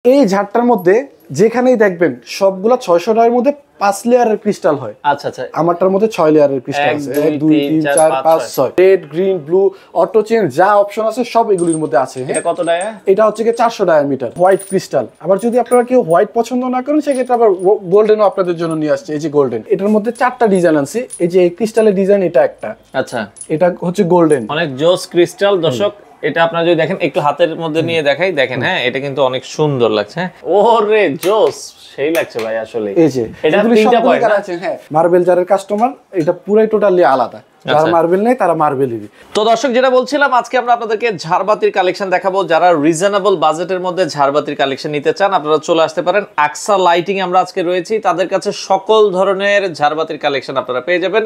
এই ঝাড়টার মধ্যে যেখানেই দেখবেন সবগুলা 600 টাকার মধ্যে 5 লেয়ারের ক্রিস্টাল হয়। আচ্ছা আচ্ছা, আমারটার মধ্যে 6 লেয়ারের ক্রিস্টাল আছে। 1 2 3 4 5 6 red green blue auto change যা অপশন আছে সব এগুলির মধ্যে আছে। এটা কত টাকা? এটা হচ্ছে কি 400 ডায়ামিটার হোয়াইট ক্রিস্টাল। আবার যদি আপনারা কেউ হোয়াইট পছন্দ না করেন সেক্ষেত্রে আবার গোল্ডেনও আপনাদের জন্য নিয়ে আসছে। এই যে গোল্ডেন, এটার মধ্যে 4টা ডিজাইন আছে। এই যে এই ক্রিস্টালের ডিজাইন এটা একটা, আচ্ছা এটা হচ্ছে গোল্ডেন, অনেক জোস ক্রিস্টাল। দর্শক এটা আপনারা যদি দেখেন একটু হাতের মধ্যে নিয়ে দেখাই, দেখেন হ্যাঁ এটা কিন্তু অনেক সুন্দর লাগছে। ওরে জোস, সেই লাগছে ভাই আসলে। এই যে এটা তিনটা পয়েন্ট আছে। হ্যাঁ, মার্বেল জারের কাস্টমার এটা পুরাই টোটালি আলাদা। যারা মার্বেল নেই তারা মার্বেলই। তো দর্শক যেটা বলছিলাম, আজকে আমরা আপনাদেরকে ঝাড়বাতির কালেকশন দেখাবো। যারা রিজনেবল বাজেটের মধ্যে ঝাড়বাতির কালেকশন নিতে চান আপনারা চলে আসতে পারেন আকসা লাইটিং। আমরা আজকে রয়েছি, তাদের কাছে সকল ধরনের ঝাড়বাতির কালেকশন আপনারা পেয়ে যাবেন।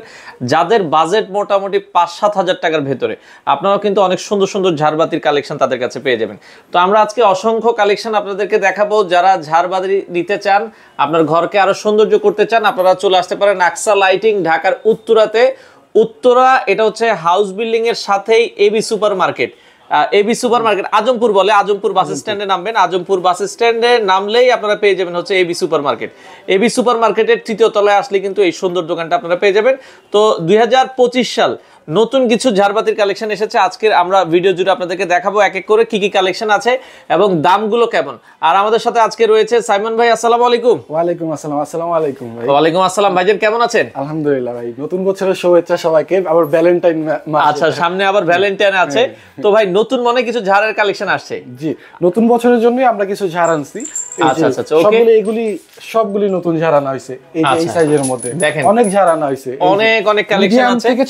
যাদের বাজেট মোটামুটি 5-7 হাজার টাকার ভেতরে আপনারাও কিন্তু অনেক সুন্দর সুন্দর ঝাড়বাতির কালেকশন তাদের কাছে পেয়ে যাবেন। তো আমরা আজকে অসংখ্য কালেকশন আপনাদেরকে দেখাবো। যারা ঝাড়বাতি নিতে চান, আপনার ঘরকে আরো সৌন্দর্য করতে চান, আপনারা চলে আসতে পারেন আকসা লাইটিং, ঢাকার উত্তরাতে। উত্তরা এটা হচ্ছে হাউস বিল্ডিং এর সাথেই AB super market. AB super market Azampur বলে, আজমপুর বাস স্ট্যান্ডে নামবেন। আজমপুর বাস স্ট্যান্ডে নামলেই আপনারা পেয়ে যাবেন হচ্ছে AB super market. AB super মার্কেটের 3য় তলায় আসলে কিন্তু এই সুন্দর দোকানটা আপনারা পেয়ে যাবেন। তো 2025 সাল নতুন কিছু ঝাড়বাতির কালেকশন এসেছে। আজকে আমরা ভিডিও জুড়ে আপনাদেরকে দেখাবো এক এক করে কি কি কালেকশন আছে এবং দামগুলো কেমন। আর আমাদের সাথে আজকে রয়েছে সাইমন ভাই। আসসালামু আলাইকুম। ওয়ালাইকুম আসসালাম। আসসালামু আলাইকুম ভাই। ওয়ালাইকুম আসসালাম ভাইজান, কেমন আছেন? আলহামদুলিল্লাহ ভাই, নতুন বছরের শুভেচ্ছা সবাইকে। আবার ভ্যালেন্টাইন মাস, আচ্ছা সামনে আবার ভ্যালেন্টাইন আছে। তো ভাই নতুন মনে কিছু ঝাড়ের কালেকশন আসছে। জি, নতুন বছরের জন্য আমরা কিছু ঝাড় আনছি। আচ্ছা আচ্ছা, ওকে। সবগুলি নতুন ঝাড় আনা হয়েছে। এই যে এই সাইজের মধ্যে দেখেন অনেক ঝাড় আনা হয়েছে, অনেক কালেকশন আছে। থেকে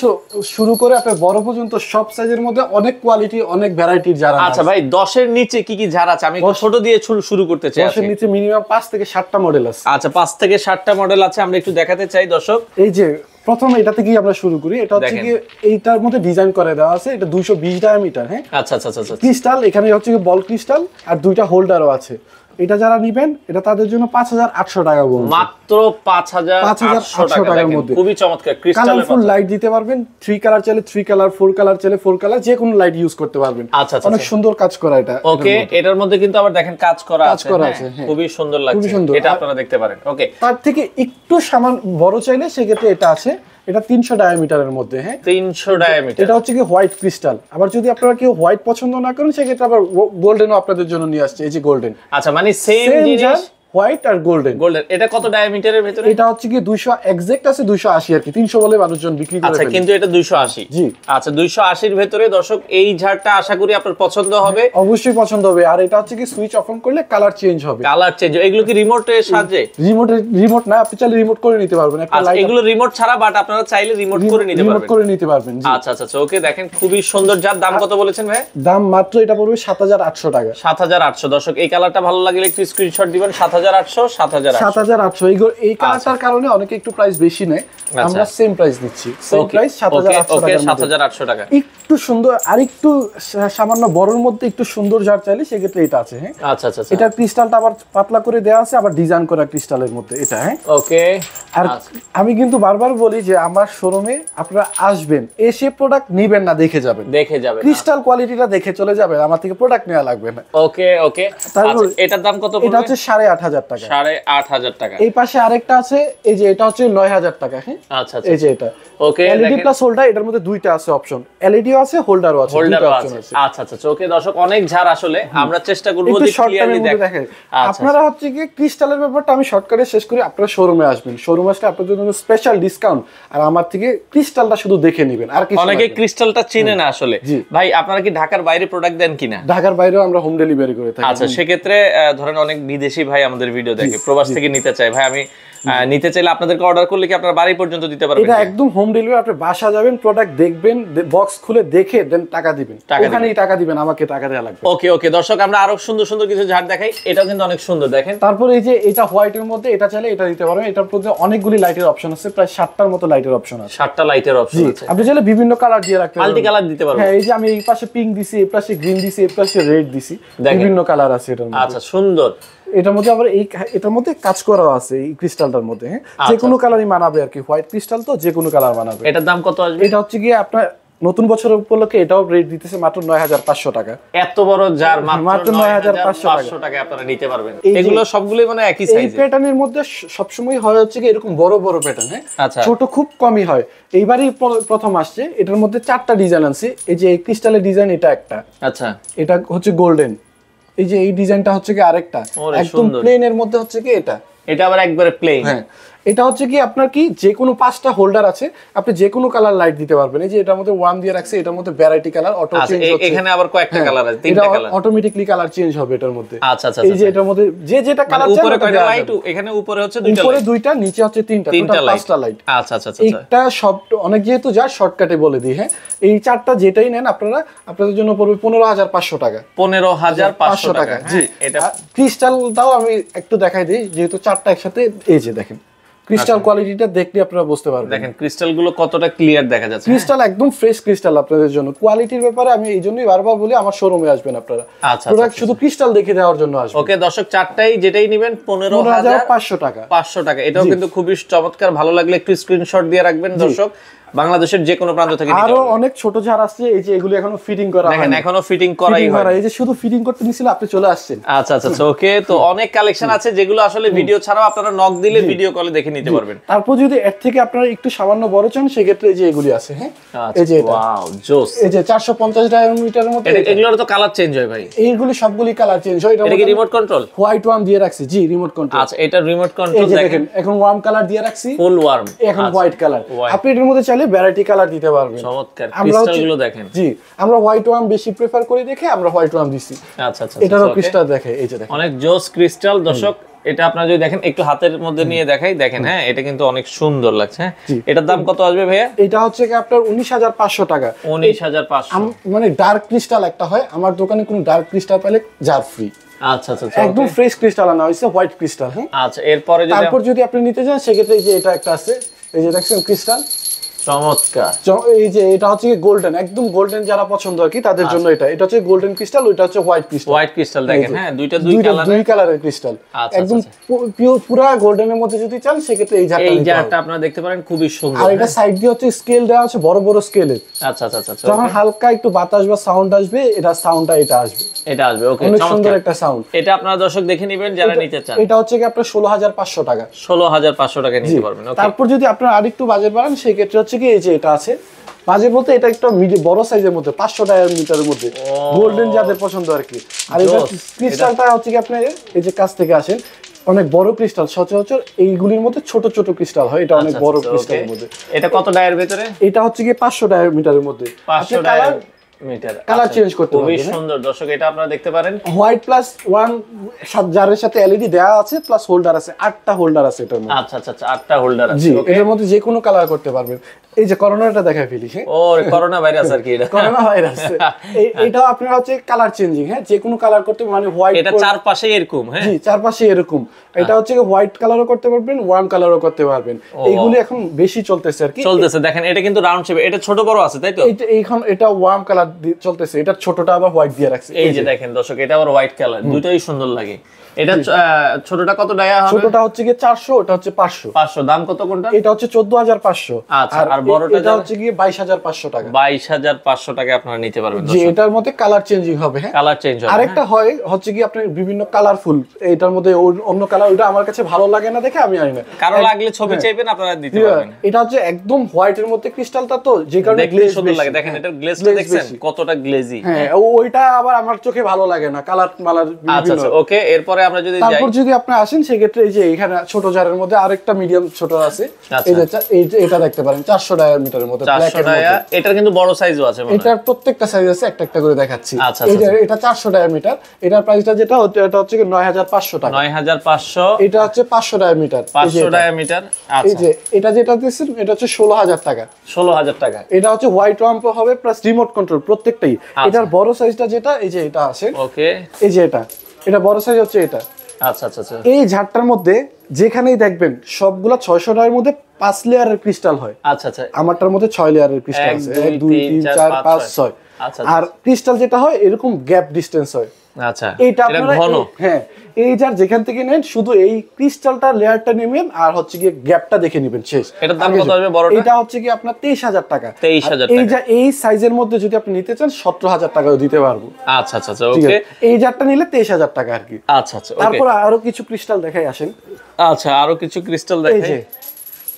শুরু করে আপনার বড় পর্যন্ত সব সাইজের মধ্যে অনেক কোয়ালিটি, অনেক ভ্যারাইটির ঝাড় আছে। আচ্ছা ভাই, 10 এর নিচে কি কি ঝাড় আছে? আমি ছোট দিয়ে শুরু করতে চাই। 10 এর নিচে মিনিমাম 5 থেকে 7টা মডেল আছে। আচ্ছা, 5 থেকে 7টা মডেল আছে, আমরা একটু দেখাতে চাই দর্শক। এই যে প্রথমে এটা থেকে আমরা শুরু করি। এটা হচ্ছে কি এইটার মধ্যে ডিজাইন করে দেওয়া আছে। এটা 220 ডায়ামিটার। হ্যাঁ, আচ্ছা আচ্ছা আচ্ছা, ক্রিস্টাল এখানে হচ্ছে কি বল ক্রিস্টাল আর 2টা হোল্ডারও আছে। এটা যারা নেবেন এটা তাদের জন্য 5800 টাকা বলবো, মাত্র 5800 টাকার মধ্যে। খুবই চমৎকার ক্রিস্টালের কালারফুল লাইট দিতে পারবেন। 3 কালার চাইলে 3 কালার, 4 কালার চাইলে 4 কালার, যে কোনো লাইট ইউজ করতে পারবেন। আচ্ছা আচ্ছা, অনেক সুন্দর কাজ করা এটা। ওকে, এটার মধ্যে কিন্তু আবার দেখেন কাজ করা আছে। খুবই সুন্দর লাগছে, এটা আপনারা দেখতে পারেন। ওকে, তার থেকে একটু সামান্য বড় চাইলে সেক্ষেত্রে এটা আছে। এটা 300 ডায়ামিটারের মধ্যে। হ্যাঁ, 300 ডায়ামিটার। এটা হচ্ছে কি হোয়াইট ক্রিস্টাল। আবার যদি আপনারা কেউ হোয়াইট পছন্দ না করেন সেক্ষেত্রে আবার গোল্ডেনও আপনাদের জন্য নিয়ে আসছে। এই যে গোল্ডেন। আচ্ছা, মানে সেম জিনিস হোয়াইট আর গোল্ডেন। এটা কত ডায়ামিটারের ভিতরে? এটা হচ্ছে কি 200 এক্সাক্ট আছে, 280 আর কি। 300 বলে মানুষজন বিক্রি করে। আচ্ছা, কিন্তু এটা 280। জি, আচ্ছা 280 এর ভিতরে দর্শক এই ঝাড়টা আশা করি আপনার পছন্দ হবে। অবশ্যই পছন্দ হবে। আর এটা হচ্ছে কি সুইচ অফ অন করলে কালার চেঞ্জ হবে। কালার চেঞ্জ, এগুলো কি রিমোটের সাহায্যে? রিমোট না, আপনি চাইলে রিমোট করে নিতে পারবেন। একটা লাইট, এগুলো রিমোট ছাড়া, বাট আপনারা চাইলে রিমোট করে নিতে পারবেন। জি, আচ্ছা আচ্ছা, ওকে। দেখেন খুবই সুন্দর। যার দাম কত বলেছেন ভাই? দাম মাত্র এটা পড়বে 7800 টাকা। 7800। দর্শক এই কালারটা ভালো লাগলে একটু স্ক্রিনশট দিবেন। 7800। এই কালারটার কারণে অনেকে একটু প্রাইস বেশি নেয়, আমরা সেম প্রাইস দিচ্ছি। সেম প্রাইস 7800 টাকা। একটু সুন্দর আর একটু সামান্য বড়র মধ্যে একটু সুন্দর ঝাড় চাইলে সেক্ষেত্রে এটা আছে। হ্যাঁ, আচ্ছা আচ্ছা, এটা ক্রিস্টালটা আবার পাতলা করে দেওয়া আছে, আবার ডিজাইন করা ক্রিস্টালের মধ্যে এটা। হ্যাঁ, ওকে। আর আমি কিন্তু বারবার বলি যে আমার শোরুমে আপনারা আসবেন, এসে প্রোডাক্ট নেবেন না, দেখে যাবেন। ক্রিস্টাল কোয়ালিটিটা দেখে চলে যাবেন, আমার থেকে প্রোডাক্ট নেওয়া লাগবে না। ওকে ওকে। তারপর এটার দাম কত পড়বে? এটা হচ্ছে 8500 টাকা। 8500 টাকা। এই পাশে আরেকটা আছে, এই যে এটা হচ্ছে 9000 টাকা। হ্যাঁ, আচ্ছা আচ্ছা, এই যে এটা ওকে। এলইডি প্লাস হোল্ডার, এটার মধ্যে দুইটা আছে অপশন, এলইডিও আছে, হোল্ডারও আছে। আচ্ছা আচ্ছা, ওকে। দর্শক অনেক ঝাড় আসলে আমরা চেষ্টা করব যে ক্লিয়ারলি দেখেন। আপনারা হচ্ছে কি ক্রিস্টালের ব্যাপারটা আমি শর্টকাটে শেষ করি। আপনারা শোরুমে আসবেন, শোরুমে আসলে আপনাদের জন্য স্পেশাল ডিসকাউন্ট, আর আমার থেকে ক্রিস্টালটা শুধু দেখে নেবেন। আর কিছু অনেকে ক্রিস্টালটা চিনে না আসলে। ভাই আপনারা কি ঢাকার বাইরে প্রোডাক্ট দেন কিনা? ঢাকার বাইরেও আমরা হোম ডেলিভারি করে থাকি। আচ্ছা, সেক্ষেত্রে ধরেন অনেক বিদেশি ভাই আমাদের ভিডিও দেখে, প্রবাস থেকে নিতে চায়, ভাই আমি নিতে চাইলে আপনাদেরকে অর্ডার করলে কি আপনারা বাড়ি পর্যন্ত দিতে পারবেন? এটা একদম হোম ডেলিভারি। আপনি বাসা যাবেন, প্রোডাক্ট দেখবেন, বক্স খুলে দেখে দেন টাকা দিবেন। ওখানেই টাকা দিবেন, আমাকে টাকা দেওয়া লাগবে। ওকে ওকে। দর্শক আমরা আরো সুন্দর সুন্দর কিছু ঝাড় দেখাই। এটাও কিন্তু অনেক সুন্দর, দেখেন। তারপর এই যে এটা হোয়াইটের মধ্যে, এটা চাইলে এটা দিতে পারবেন। এটার মধ্যে অনেকগুলি লাইটের অপশন আছে, প্রায় 7টার মতো লাইটের অপশন আছে। 7টা লাইটের অপশন আছে। আপনি চাইলে বিভিন্ন কালার দিয়ে রাখতে পারবেন, মাল্টি কালার দিতে পারবেন। হ্যাঁ, এই যে আমি এই পাশে পিঙ্ক দিছি, এই পাশে গ্রিন দিছি, এই পাশে রেড দিছি, বিভিন্ন কালার আছে এটার মধ্যে। আচ্ছা, সুন্দর। এটার মধ্যে আবার এটার মধ্যে কাজ করা আছে এই ক্রিস্টালটার মধ্যে। হ্যাঁ, যে কোনো কালারই মানাবে আর কি। হোয়াইট ক্রিস্টাল তো যে কোনো কালার মানাবে। এটার দাম কত আসবে? এটা হচ্ছে কি আপনার নতুন বছরের উপলক্ষে এটাও রেট দিতেছে মাত্র 9500 টাকা। এত বড় জার মাত্র 9500 টাকা আপনারা নিতে পারবেন। এই যে- এগুলো সবগুলোই মানে একই এই সাইজের। প্যাটার্নের মধ্যে সবসময় হয় হচ্ছে কি এরকম বড় বড় প্যাটার্ন, হ্যাঁ আচ্ছা। ছোট খুব কমই হয়। এইবারই প্রথম আসছে, এটার মধ্যে 4টা ডিজাইন আছে। এই যে ক্রিস্টালের ডিজাইন এটা একটা, আচ্ছা এটা হচ্ছে গোল্ডেন। এই যে এই ডিজাইনটা হচ্ছে কি আরেকটা, ওরে একদম সুন্দর। প্লেন এর মধ্যে হচ্ছে কি এটা। এটা আবার একবারে প্লেন। হ্যাঁ এটা হচ্ছে কি আপনার কি যে কোনো 5টা হোল্ডার আছে, আপনি যে কোনো কালার লাইট দিতে পারবেন। এই যে এটার মধ্যে ওয়ান দিয়ে রাখছে, এটার মধ্যে ভ্যারাইটি কালার অটো আচ্ছা চেঞ্জ হচ্ছে। এখানে আবার কয়েকটা হ্যাঁ, কালার আছে, এটা তিনটা কালার। অটোমেটিক্যালি কালার চেঞ্জ হবে এটার মধ্যে। আচ্ছা আচ্ছা এই যে এটার মধ্যে যে যেটা কালার চাই উপরে ওটা কয়টা দেওয়া লাইট? যাবে। এখানে উপরে হচ্ছে দুইটা উপরে লাইট, 2টা, নিচে হচ্ছে 3টা, তিনটা টোটাল লাইট। 5টা লাইট। আচ্ছা আচ্ছা আচ্ছা। এইটা সব অনেক যেহেতু যা শর্টকাটে বলে দিই, হ্যাঁ এই 4টা যেটাই নেন আপনারা, আপনাদের জন্য পড়বে 15500 টাকা। 15500 টাকা। জি। হ্যাঁ, এটা ক্রিস্টালটাও আমি একটু দেখাই দিই, যেহেতু 4টা একসাথে। এই যে দেখেন ক্রিস্টাল কোয়ালিটিটা দেখলে আপনারা বুঝতে পারবেন। দেখেন ক্রিস্টাল গুলো কতটা ক্লিয়ার দেখা যাচ্ছে। ক্রিস্টাল একদম ফ্রেশ ক্রিস্টাল আপনাদের জন্য। কোয়ালিটির ব্যাপারে আমি এই জন্যই বারবার বলি আমার শোরুমে আসবেন আপনারা। আচ্ছা, প্রোডাক্ট আচ্ছা, শুধু ক্রিস্টাল দেখে দেওয়ার জন্য আসবেন। ওকে দর্শক, চারটাই যেটাই নেবেন 15500 টাকা। টাকা। এটাও কিন্তু খুবই চমৎকার, ভালো লাগলে একটু স্ক্রিনশট দিয়ে রাখবেন দর্শক। বাংলাদেশের যে কোনো প্রান্ত থেকে নিতে আরো পারবেন। অনেক ছোট ঝাড় আছে, এই যে এগুলো এখনো ফিটিং করা দেখেন হয়নি। এখনো ফিটিং করাই ফিটিং করা, হয়। এই যে শুধু ফিটিং করতে নিছিল, আপনি চলে আসছেন। আচ্ছা আচ্ছা ওকে। তো অনেক কালেকশন আছে যেগুলো আসলে ভিডিও ছাড়াও আপনারা নক দিলে ভিডিও কলে দেখে নিতে পারবেন। তারপর যদি এর থেকে আপনারা একটু সামান্য বড় চান সেক্ষেত্রে এই যে এগুলি আছে, হ্যাঁ এই যে এটা, ওয়াও জোস। এই যে 450 ডায়ামিটারের মধ্যে এগুলোর তো কালার চেঞ্জ হয় ভাই। এইগুলি সবগুলি কালার চেঞ্জ হয়। এটা কি রিমোট কন্ট্রোল? হোয়াইট ওয়ার্ম দিয়ে রাখছি। জি রিমোট কন্ট্রোল। আচ্ছা এটা রিমোট এই কন্ট্রোল। যে দেখেন দেখেন এখন ওয়ার্ম কালার দিয়ে রাখছি, ফুল ওয়ার্ম, এখন হোয়াইট কালার। আপনি এর মধ্যে চাইলে ভ্যারাইটি কালার দিতে পারবেন। চমৎকার। আমরা ক্রিস্টাল গুলো দেখেন। জি আমরা হোয়াইট ওয়ার্ম বেশি প্রেফার করি দেখে আমরা হোয়াইট ওয়ার্ম দিছি। আচ্ছা আচ্ছা এটারও ক্রিস্টাল দেখে, এই যে দেখেন অনেক জোস ক্রিস্টাল দর্শক। এটা আপনারা যদি দেখেন একটু হাতের মধ্যে নিয়ে দেখাই, দেখেন হ্যাঁ এটা কিন্তু অনেক সুন্দর লাগছে। হ্যাঁ এটার দাম কত আসবে ভাইয়া? এটা হচ্ছে কি আপনার 19500 টাকা। 19500। মানে ডার্ক ক্রিস্টাল একটা হয়, আমার দোকানে কোনো ডার্ক ক্রিস্টাল পেলে জার ফ্রি। আচ্ছা আচ্ছা একদম ফ্রেশ ক্রিস্টাল আনা হয়েছে, হোয়াইট ক্রিস্টাল। হ্যাঁ আচ্ছা এরপরে যদি তারপর যদি আপনি নিতে চান সেক্ষেত্রে এই যে এটা একটা আছে, এই যে দেখছেন ক্রিস্টাল চমৎকার। এই যে এটা হচ্ছে গোল্ডেন, একদম গোল্ডেন যারা পছন্দ আর কি তাদের জন্য এটা। এটা হচ্ছে গোল্ডেন ক্রিস্টাল, ওইটা হচ্ছে হোয়াইট ক্রিস্টাল। হোয়াইট ক্রিস্টাল দেখেন, হ্যাঁ দুইটা দুই কালার, দুই কালারের ক্রিস্টাল। আচ্ছা, একদম পুরা গোল্ডেনের মধ্যে যদি চান সেক্ষেত্রে এই জারটা এই নিতে জারটা হবে। আপনারা দেখতে পারেন খুবই সুন্দর। আর এটা সাইড দিয়ে হচ্ছে স্কেল দেওয়া আছে, বড় বড় স্কেলের। আচ্ছা আচ্ছা আচ্ছা যখন হালকা একটু বাতাস বা সাউন্ড আসবে, এটা সাউন্ডটা এটা আসবে, এটা আসবে। ওকে অনেক সুন্দর চমৎকার একটা সাউন্ড। এটা আপনারা দর্শক দেখে নেবেন যারা নিতে চান। এটা হচ্ছে কি আপনার 16500 টাকা। 16500 টাকা নিতে পারবেন। ওকে তারপর যদি আপনার আরেকটু বাজেট বাড়ান সেই ক্ষেত্রে হচ্ছে কি এই যে এটা আছে। বাজেট বলতে এটা একটা বড় সাইজের মধ্যে 500 ডায়ামিটারের মধ্যে, গোল্ডেন যাদের পছন্দ আর কি। আর এটা ক্রিস্টালটা হচ্ছে কি আপনি এই যে কাছ থেকে আসেন, অনেক বড় ক্রিস্টাল। সচরাচর এইগুলির মধ্যে ছোট ছোট ক্রিস্টাল হয়, এটা অনেক বড় ক্রিস্টালের মধ্যে। এটা কত ডায়ের ভিতরে? এটা হচ্ছে কি 500 ডায়ামিটারের মধ্যে। 500 ডায়ামিটার কালার চেঞ্জ করতে খুবই পারবেন। সুন্দর দর্শক, এটা আপনারা দেখতে পারেন। হোয়াইট প্লাস ওয়ান জারের সাথে এলইডি দেওয়া আছে, প্লাস হোল্ডার আছে, 8টা হোল্ডার আছে এটার মধ্যে। আচ্ছা আচ্ছা আচ্ছা 8টা হোল্ডার আছে। জি এর মধ্যে যে কোনো কালার করতে পারবেন। এই যে করোনাটা দেখাই ফেলি, হ্যাঁ ও করোনা ভাইরাস আর কি এটা। করোনা ভাইরাস এটাও আপনার হচ্ছে কালার চেঞ্জিং, হ্যাঁ যে কোনো কালার করতে, মানে হোয়াইট এটা চারপাশে এরকম, হ্যাঁ জি চারপাশে এরকম। এটা হচ্ছে হোয়াইট কালারও করতে পারবেন, ওয়ার্ম কালারও করতে পারবেন। এইগুলি এখন বেশি চলতেছে আর কি। চলতেছে দেখেন, এটা কিন্তু রাউন্ড শেপ, এটা ছোট বড় আছে তাই তো? এইখান এটা ওয়ার্ম কালার চলতেছে, এটা ছোটটা আবার হোয়াইট দিয়ে রাখছে। এই যে দেখেন দর্শক, এটা আবার হোয়াইট কালার, দুটোই সুন্দর লাগে। এটা ছোটটা কত ডায়া হবে? ছোটটা হচ্ছে কি 400, ওটা হচ্ছে 500। 500 দাম কত কোনটা? এটা হচ্ছে 14500। আচ্ছা আর বড়টা এটা হচ্ছে কি 22500 টাকা। 22500 টাকা আপনারা নিতে পারবেন। জি এটার মধ্যে কালার চেঞ্জিং হবে, হ্যাঁ কালার চেঞ্জ হবে। আরেকটা হয় হচ্ছে কি আপনার বিভিন্ন কালারফুল, এটার মধ্যে অন্য কালার, ওটা আমার কাছে ভালো লাগে না দেখে আমি আনি না। কারো লাগলে ছবি চাইবেন আপনারা দিতে পারবেন। এটা হচ্ছে একদম হোয়াইটের মধ্যে ক্রিস্টালটা, তো যে কারণে দেখতে গ্লেজ সুন্দর লাগে। দেখেন এটার গ্লেজটা দেখছেন কতটা গ্লেজি। হ্যাঁ ওইটা আবার আমার চোখে ভালো লাগে না, কালার মালার আচ্ছা আচ্ছা ওকে। এরপরে আমরা যদি যাই, তারপর যদি আপনি আসেন সেক্ষেত্রে এই যে এখানে ছোট জারের মধ্যে আরেকটা মিডিয়াম ছোট আছে। এই যে এটা দেখতে পারেন 400 ডায়ামিটারের মধ্যে, 400 ডায়া। এটার কিন্তু বড় সাইজও আছে মনে হয়। এটার প্রত্যেকটা সাইজ আছে, একটা একটা করে দেখাচ্ছি। আচ্ছা এই যে এটা 400 ডায়ামিটার, এটার প্রাইসটা যেটা এটা হচ্ছে কি 9500 টাকা। 9500। এটা হচ্ছে 500 ডায়ামিটার। 500 ডায়ামিটার। এই আচ্ছা যে এটা যেটা দিচ্ছেন এটা হচ্ছে 16000 টাকা। 16000 টাকা। এটা হচ্ছে হোয়াইট রাম্প হবে প্লাস রিমোট কন্ট্রোল প্রত্যেকটাই। এটার বড় সাইজটা যেটা এই যে এটা আছে, ওকে এই যে এটা বড় সাইজ হচ্ছে এটা। আচ্ছা আচ্ছা আচ্ছা এই ঝাড়টার মধ্যে যেখানেই দেখবেন সবগুলা 600 টাকার মধ্যে 5 লেয়ারের ক্রিস্টাল হয়। আচ্ছা আচ্ছা আমারটার মধ্যে 6 লেয়ারের ক্রিস্টাল আছে, 1 2 3 4 5 6। আচ্ছা আর ক্রিস্টাল যেটা হয় এরকম গ্যাপ ডিসটেন্স হয়। আচ্ছা এটা এটা আপনারা ঘন হ্যাঁ এই যার যেখান থেকে নেন শুধু এই ক্রিস্টালটা লেয়ারটা নেবেন আর হচ্ছে কি গ্যাপটা দেখে নেবেন শেষ। এটার দাম কত আসবে বড়টা? এটা হচ্ছে কি আপনার 23000 টাকা। 23000 এই টাকা। যা এই সাইজের মধ্যে যদি আপনি নিতে চান 17000 টাকাও দিতে পারবো। আচ্ছা আচ্ছা আচ্ছা ওকে। এই জারটা নিলে 23000 টাকা আর কি। আচ্ছা আচ্ছা ওকে। তারপর আরো কিছু ক্রিস্টাল দেখাই আসেন। আচ্ছা আরো কিছু ক্রিস্টাল এই দেখাই। যে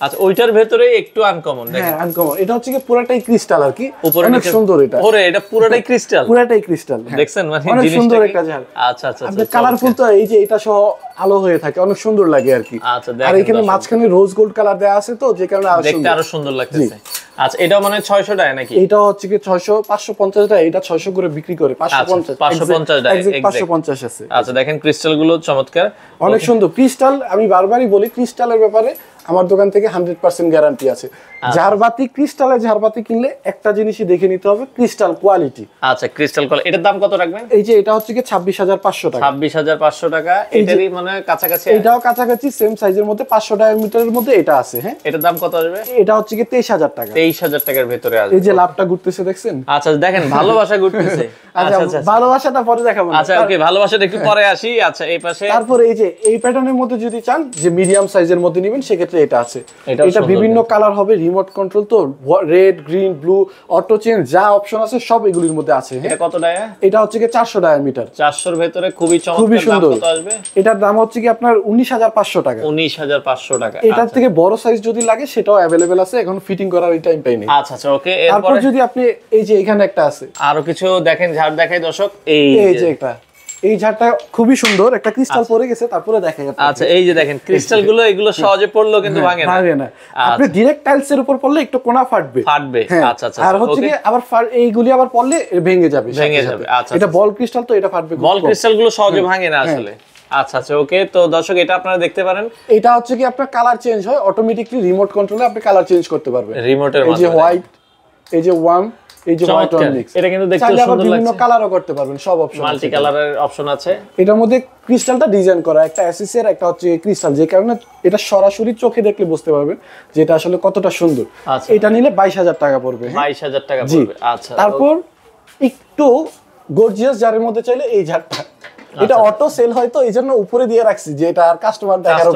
আচ্ছা ওইটার ভেতরে একটু আনকমন দেখেন। হ্যাঁ আনকমন, এটা হচ্ছে কি পুরোটাই ক্রিস্টাল আর কি, উপরে অনেক নিচে- সুন্দর এটা। ওরে এটা পুরোটাই ক্রিস্টাল। পুরোটাই ক্রিস্টাল দেখছেন মানে অনেক জিনিসটা সুন্দর কি? একটা ঝাড়। আচ্ছা আচ্ছা আপনি আচ্ছা কালারফুল তো এই যে এটা সহ আলো হয়ে থাকে, অনেক সুন্দর লাগে আর কি। আচ্ছা, আর দেখেন এখানে দর্শক। মাঝখানে রোজ গোল্ড কালার দেওয়া আছে তো, যে কারণে আরো দেখতে সুন্দর। আরো সুন্দর লাগতেছে। আচ্ছা এটাও মানে 600 টাকা নাকি? এটা হচ্ছে কি 600 550 টাকা, এটা 600 করে বিক্রি করে 550 550 টাকা, exact exact। 550 আছে। আচ্ছা দেখেন ক্রিস্টাল গুলো চমৎকার। অনেক সুন্দর ক্রিস্টাল। আমি বারবারই বলি ক্রিস্টালের ব্যাপারে আমার দোকান থেকে 100% গ্যারান্টি আছে। ঝাড়বাতি ক্রিস্টালের ঝাড়বাতি কিনলে একটা জিনিসই দেখে নিতে হবে, ক্রিস্টাল কোয়ালিটি। আচ্ছা ক্রিস্টাল কল এটার দাম কত রাখবেন? এই যে এটা হচ্ছে কি 26500 টাকা। 26500 টাকা। এটারই মানে কাছাকাছি। এটাও কাছাকাছি সেম সাইজের মধ্যে 500 ডায়ামিটারের মধ্যে এটা আছে। হ্যাঁ এটার দাম কত আসবে? এটা হচ্ছে কি 23000 টাকা। 23000 টাকার ভেতরে আসবে। এই যে লাভটা ঘুরতেছে দেখছেন? আচ্ছা দেখেন ভালোবাসা ঘুরতেছে। আচ্ছা ভালোবাসাটা পরে দেখাবো না। আচ্ছা ওকে ভালোবাসাটা একটু পরে আসি। আচ্ছা এই পাশে তারপরে এই যে এই প্যাটার্নের মধ্যে যদি চান যে মিডিয়াম সাইজের মধ্যে নেবেন সেক্ষেত্রে এটা আছে। এটাও এটা সুন্দর বিভিন্ন কালার হবে, রিমোট কন্ট্রোল তো, red green blue auto change যা অপশন আছে সব এগুলির মধ্যে আছে। এটা কত টাকা? এটা হচ্ছে কি 400 ডায়ামিটার। 400 এর ভেতরে খুবই খুবই চমৎকার। দাম সুন্দর। কত আসবে? এটার দাম হচ্ছে কি আপনার 19500 টাকা। 19500 টাকা। এটার থেকে বড় সাইজ যদি লাগে সেটাও अवेलेबल আছে, এখন ফিটিং করার এই টাইম পাইনি। আচ্ছা আচ্ছা ওকে। তারপর এরপর যদি আপনি এই যে এখানে একটা আছে আরো কিছু দেখেন ঝাড় দেখাই দর্শক। এই যে একটা এই ঝাড়টা খুবই সুন্দর, একটা ক্রিস্টাল পড়ে গেছে তারপরে দেখাই আপনাকে। আচ্ছা এই যে দেখেন ক্রিস্টাল গুলো এগুলো সহজে পড়লো কিন্তু ভাঙে না। ভাঙে না। আপনি ডাইরেক্ট টাইলস এর উপর পড়লে একটু কোনা ফাটবে। ফাটবে। হ্যাঁ। আচ্ছা আচ্ছা আর হচ্ছে কি আবার এইগুলি আবার পড়লে ভেঙে যাবে। ভেঙে সাথে যাবে। সাথে। আচ্ছা, এটা বল ক্রিস্টাল তো এটা ফাটবে। বল ক্রিস্টাল গুলো সহজে ভাঙে না আসলে। আচ্ছা আচ্ছা ওকে। তো দর্শক এটা আপনারা দেখতে পারেন। এটা হচ্ছে কি আপনার কালার চেঞ্জ হয় অটোমেটিকলি, রিমোট কন্ট্রোলে আপনি কালার চেঞ্জ করতে পারবেন। রিমোটের এই যে মাধ্যমে হোয়াইট, এই যে ওয়ান, এই যে হোয়াইট চমৎকার। On mix. এটা কিন্তু দেখতে চাইলে আবার সুন্দর বিভিন্ন লাগছে। কালারও করতে পারবেন, সব অপশন আছে। মাল্টি কালারের অপশন আছে। এটার মধ্যে ক্রিস্টালটা ডিজাইন করা, একটা অ্যাসিসের একটা হচ্ছে ক্রিস্টাল, যে কারণে এটা সরাসরি চোখে দেখলে বুঝতে পারবেন যে এটা আসলে কতটা সুন্দর। আচ্ছা। এটা নিলে 22000 টাকা পড়বে। 22000 টাকা জি। পড়বে। আচ্ছা তারপর একটু গর্জিয়াস জারের মধ্যে চাইলে এই জারটা, এটা অটো সেল হয় তো এই জন্য উপরে দিয়ে রাখছি যে এটা আর কাস্টমার দেখার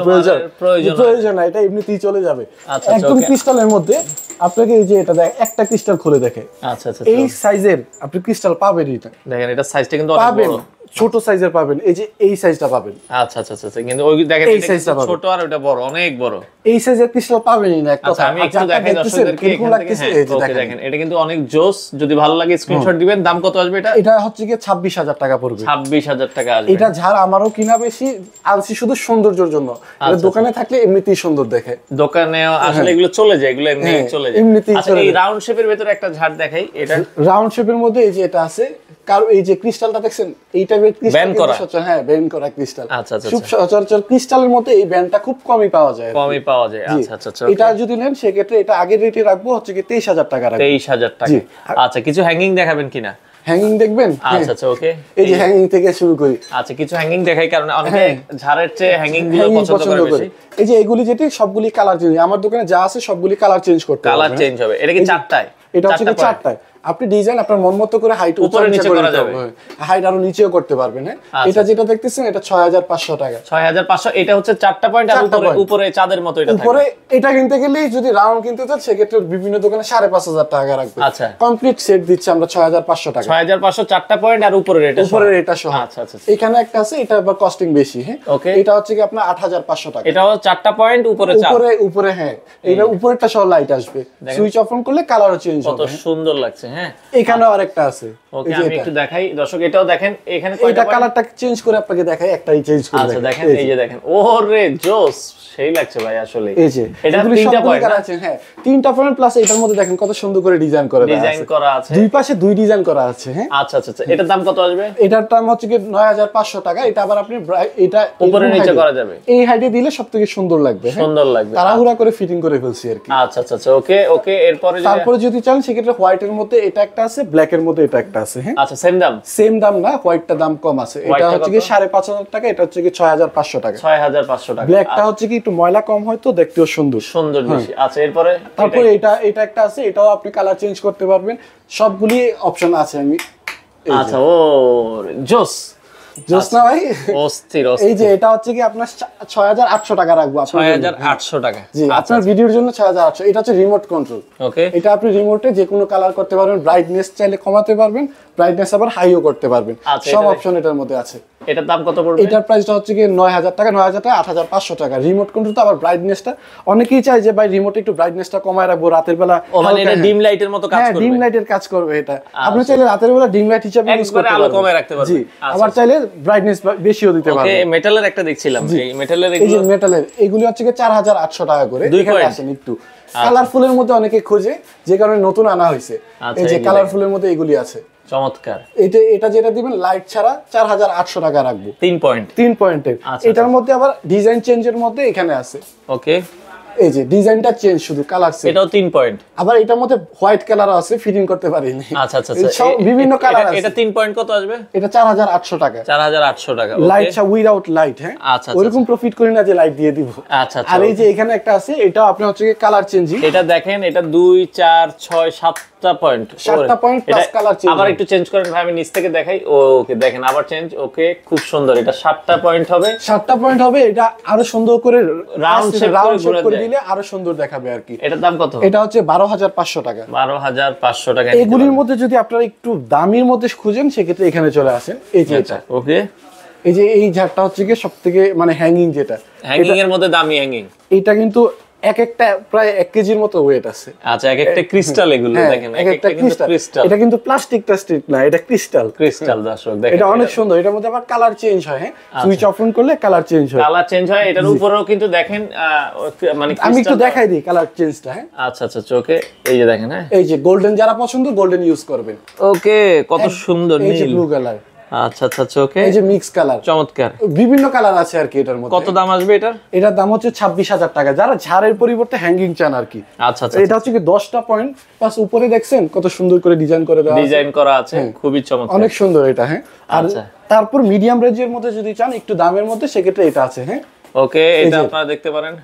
প্রয়োজন না, এটা এমনিতেই চলে যাবে। আচ্ছা, একদম okay। ক্রিস্টালের মধ্যে আপনাকে এই যে এটা দেখ, একটা ক্রিস্টাল খুলে দেখে আচ্ছা আচ্ছা এই সাইজের আপনি ক্রিস্টাল পাবেন। এটা দেখেন এটা সাইজটা কিন্তু অনেক পাবেন, বড়। ছোট সাইজের পাবেন, এই যে এই সাইজটা পাবেন। আচ্ছা আচ্ছা আচ্ছা কিন্তু ওই দেখেন এই এটা সাইজটা কিন্তু পাবেন। ছোট আর ওটা বড়, অনেক বড়। এই সাইজের ক্রিস্টাল পাবেনই না, এক আচ্ছা কথা। আমি একটু দেখাই দর্শকদেরকে কিরকম এখান থেকে। লাগতেছে হ্যাঁ এই যে ওকে দেখেন। দেখেন এটা কিন্তু অনেক জোস। যদি ভালো লাগে স্ক্রিনশট দিবেন। দাম কত আসবে এটা? এটা হচ্ছে কি 26000 টাকা পড়বে। 26000 টাকা আসবে। এটা ঝাড় আমারও কিনা বেশি, আনছি শুধু সৌন্দর্যের জন্য। এটা দোকানে থাকলে এমনিতেই সুন্দর দেখে। দোকানে আসলে এগুলো চলে যায়, এগুলো এমনি হ্যাঁ, চলে যায়। এমনিতেই আচ্ছা চলে এই যায়। রাউন্ড শেপের ভিতরে একটা ঝাড় দেখাই। এটা রাউন্ড শেপের মধ্যে এই যে এটা আছে, কারণ এই যে ক্রিস্টালটা দেখছেন এই টাইপের ক্রিস্টাল ব্যান্ড করা। হ্যাঁ ব্যান্ড করা ক্রিস্টাল। আচ্ছা, আচ্ছা, খুব সচরাচর ক্রিস্টালের মধ্যে এই ব্যান্ডটা খুব কমই পাওয়া যায়। কমই পাওয়া যায়। জি। আচ্ছা আচ্ছা আচ্ছা এটা যদি নেন সেক্ষেত্রে এটা আগের রেটে রাখবো হচ্ছে কি 23000 টাকা রাখবো। 23000 টাকা। জি। আচ্ছা কিছু হ্যাঙ্গিং দেখাবেন কিনা? হ্যাঙ্গিং দেখবেন? আচ্ছা আচ্ছা ওকে। এই যে হ্যাঙ্গিং থেকে শুরু করি। আচ্ছা কিছু হ্যাঙ্গিং দেখাই, কারণ অনেকে হ্যাঁ। ঝাড়ের চেয়ে হ্যাঙ্গিং গুলো হ্যাঙ্গিং পছন্দ করে বেশি। এই যে এগুলি যেটি সবগুলি কালার চেঞ্জ, আমার দোকানে যা আছে সবগুলি কালার চেঞ্জ করতে হবে। কালার চেঞ্জ হবে। এটা কি চারটায়? এটা হচ্ছে কি চারটায়। আপনি ডিজাইন আপনার মন মতো করে হাইট উপরে নিচে করা যাবে। হাইট আরো নিচেও করতে পারবেন। হ্যাঁ আচ্ছা। এটা যেটা দেখতেছেন এটা 6500 টাকা। 6500। এটা হচ্ছে চারটা পয়েন্ট আর চারটা উপরে point। উপরে চাঁদের মতো এটা উপরে থাকবে। এটা কিনতে গেলেই যদি রাউন্ড কিনতে চান সেক্ষেত্রে বিভিন্ন দোকানে 5500 টাকা রাখবে। আচ্ছা। কমপ্লিট সেট দিচ্ছে আমরা 6500 টাকা। 6500 চারটা পয়েন্ট আর উপরের এটা উপরে এটা সহ। আচ্ছা আচ্ছা। এখানে একটা আছে, এটা আবার কস্টিং বেশি। হ্যাঁ Okay। এটা হচ্ছে কি আপনার 8500 টাকা। এটাও চারটা পয়েন্ট উপরে চাঁদ। উপরে হ্যাঁ এটা উপরেরটা সহ লাইট আসবে, সুইচ অফ অন করলে কালারও চেঞ্জ কত হবে। সুন্দর লাগছে। হ্যাঁ এখানে আরেকটা আছে। ওকে এই যে আমি এটা। একটু দেখাই দর্শক, এটাও দেখেন। এখানে এটা কয়টা point? কালারটা চেঞ্জ করে আপনাকে দেখাই, একটাই চেঞ্জ করে আচ্ছা দেখেন দেখাই। এই যে দেখেন, ওরে জোস, সেই লাগছে ভাই আসলে। এই যে এটা এগুলি তিনটা সবগুলি পয়েন্ট কালার আছে। হ্যাঁ তিনটা পয়েন্ট প্লাস এটার মধ্যে দেখেন কত সুন্দর করে ডিজাইন করা দেওয়া ডিজাইন আছে। করা আছে। দুই পাশে দুই ডিজাইন করা আছে। হ্যাঁ আচ্ছা আচ্ছা আচ্ছা। এটার দাম কত আসবে? এটার দাম হচ্ছে কি 9500 টাকা। এটা আবার আপনি এটা উপরে এরকম নিচে height-এ- করা যাবে। এই হাইটে দিলে সবথেকে সুন্দর লাগবে। হ্যাঁ? সুন্দর লাগবে। তাড়াহুড়া করে ফিটিং করে ফেলছি আর কি। আচ্ছা আচ্ছা আচ্ছা ওকে ওকে। এরপরে তারপরে যদি চান সেক্ষেত্রে হোয়াইটের মধ্যে এটা একটা আছে, ব্ল্যাক এর মধ্যে এটা একটা আছে। হ্যাঁ আচ্ছা সেম দাম? সেম দাম না, হোয়াইটটা দাম কম আছে। এটা হোয়াইটটা হচ্ছে কি কত? 5500 টাকা, এটা হচ্ছে কি 6500 টাকা। 6500 টাকা। ব্ল্যাকটা হচ্ছে কি একটু ময়লা কম হয় তো দেখতেও সুন্দর। সুন্দর বেশি। আচ্ছা এরপরে তারপরে এটা একটা আছে, এটাও আপনি কালার চেঞ্জ করতে পারবেন। সবগুলি অপশন আছে। আমি এই যে। আচ্ছা ও জোস। জোসনা ভাই অস্থির এই যে এটা হচ্ছে কি আপনার 6800 টাকা রাখবো আপনার 6800 টাকা। জি আপনার ভিডিওর জন্য 6800। এটা হচ্ছে রিমোট কন্ট্রোল। ওকে, এটা আপনি রিমোটে যে কোনো কালার করতে পারবেন, ব্রাইটনেস চাইলে কমাতে পারবেন, ব্রাইটনেস আবার হাইও করতে পারবেন, সব অপশন এটার মধ্যে আছে। এটার দাম কত পড়বে? এটার প্রাইসটা হচ্ছে কি 9000 টাকা, 9000 টাকা 8500 টাকা। রিমোট কন্ট্রোল তো আবার ব্রাইটনেসটা অনেকেই চায় যে ভাই রিমোটে একটু ব্রাইটনেসটা কমায় রাখবো রাতের বেলা, মানে এটা ডিম লাইটের মতো কাজ করবে। ডিম লাইটের কাজ করবে এটা। আপনি চাইলে রাতের বেলা ডিম লাইট হিসেবে ইউজ করতে আলো পারবেন, কমায় রাখতে পারবেন। জি আবার চাইলে ব্রাইটনেস বেশিও দিতে পারবেন। ওকে, মেটালের একটা দেখছিলাম, এই মেটালের এই যে মেটালের এগুলি হচ্ছে কি 4800 টাকা করে। এখানে আসেন একটু কালারফুলের মধ্যে অনেকে খোঁজে, যে কারণে নতুন আনা হয়েছে। এই যে কালারফুলের মধ্যে এগুলি আছে, চমৎকার। এটা যেটা দিবেন লাইট ছাড়া 4800 টাকা রাখবো, 3 পয়েন্টের। এটার মধ্যে আবার ডিজাইন চেঞ্জের মধ্যে এখানে আছে। ওকে, এই যে ডিজাইনটা চেঞ্জ, শুধু কালার চেঞ্জ। এটাও 3 পয়েন্ট। আবার এটার মধ্যে হোয়াইট কালারও আছে, ফিটিং করতে পারিনি। আচ্ছা আচ্ছা, সব বিভিন্ন কালার আছে। এটা 3 পয়েন্ট কত আসবে? এটা 4800 টাকা। 4800 টাকা। লাইট ছা উইদাউট লাইট। হ্যাঁ, আচ্ছা, ওইরকম প্রফিট করি না যে লাইট দিয়ে দিব। আচ্ছা আচ্ছা। আর এই যে এখানে একটা আছে, এটা আপনি হচ্ছে কালার চেঞ্জিং। এটা দেখেন, এটা 2 4 6 7টা পয়েন্ট, 7টা পয়েন্ট প্লাস কালার চেঞ্জ। আবার একটু চেঞ্জ করেন ভাই, আমি নিচ থেকে দেখাই। ওকে, দেখেন আবার চেঞ্জ। ওকে, খুব সুন্দর। এটা 7টা পয়েন্ট হবে, 7টা পয়েন্ট হবে। এটা আরো সুন্দর করে রাউন্ড শেপ করে দিলে আরো সুন্দর দেখাবে আর কি। এটার দাম কত? এটা হচ্ছে 12500 টাকা। 12500 টাকা। এগুলির মধ্যে যদি আপনারা একটু দামির মধ্যে খুঁজেন, সেক্ষেত্রে এখানে চলে আসেন। এই যে এটা, ওকে, এই যে এই ঝাড়টা হচ্ছে কি সবথেকে মানে হ্যাঙ্গিং, যেটা হ্যাঙ্গিং এর মধ্যে দামি হ্যাঙ্গিং। এটা কিন্তু এক একটা প্রায় 1 কেজির মতো ওয়েট আছে। আচ্ছা, এক একটা ক্রিস্টাল এগুলো দেখেন, এক একটা ক্রিস্টাল। এটা কিন্তু প্লাস্টিক না, এটা ক্রিস্টাল। দর্শক দেখেন, এটা অনেক সুন্দর। এটার মধ্যে আবার কালার চেঞ্জ হয়। হ্যাঁ, সুইচ অফ অন করলে কালার চেঞ্জ হয়। কালার চেঞ্জ হয়। এটার উপরেও কিন্তু দেখেন, মানে আমি একটু দেখাই দিই কালার চেঞ্জটা। হ্যাঁ, আচ্ছা আচ্ছা, চোখে এই যে দেখেন। হ্যাঁ, এই যে গোল্ডেন যারা পছন্দ, গোল্ডেন ইউজ করবেন। ওকে, কত সুন্দর এই যে নীল। Blue colour. আচ্ছা আচ্ছা, চোখে এই যে মিক্স কালার, চমৎকার। বিভিন্ন কালার আছে আর কি এটার মধ্যে। কত দাম আসবে এটার? এটার দাম হচ্ছে 26000 টাকা, যারা ঝাড়ের পরিবর্তে হ্যাঙ্গিং চান আর কি। আচ্ছা আচ্ছা, এটা হচ্ছে কি 10টা পয়েন্ট প্লাস উপরে দেখছেন কত সুন্দর করে ডিজাইন করে দেওয়া আছে। ডিজাইন করা আছে, খুবই চমৎকার, অনেক সুন্দর এটা। হ্যাঁ, আর আচ্ছা। তারপর মিডিয়াম রেঞ্জের মধ্যে যদি চান একটু দামের মধ্যে, সেক্ষেত্রে এটা আছে। হ্যাঁ, ওকে, এটা আপনারা দেখতে পারেন।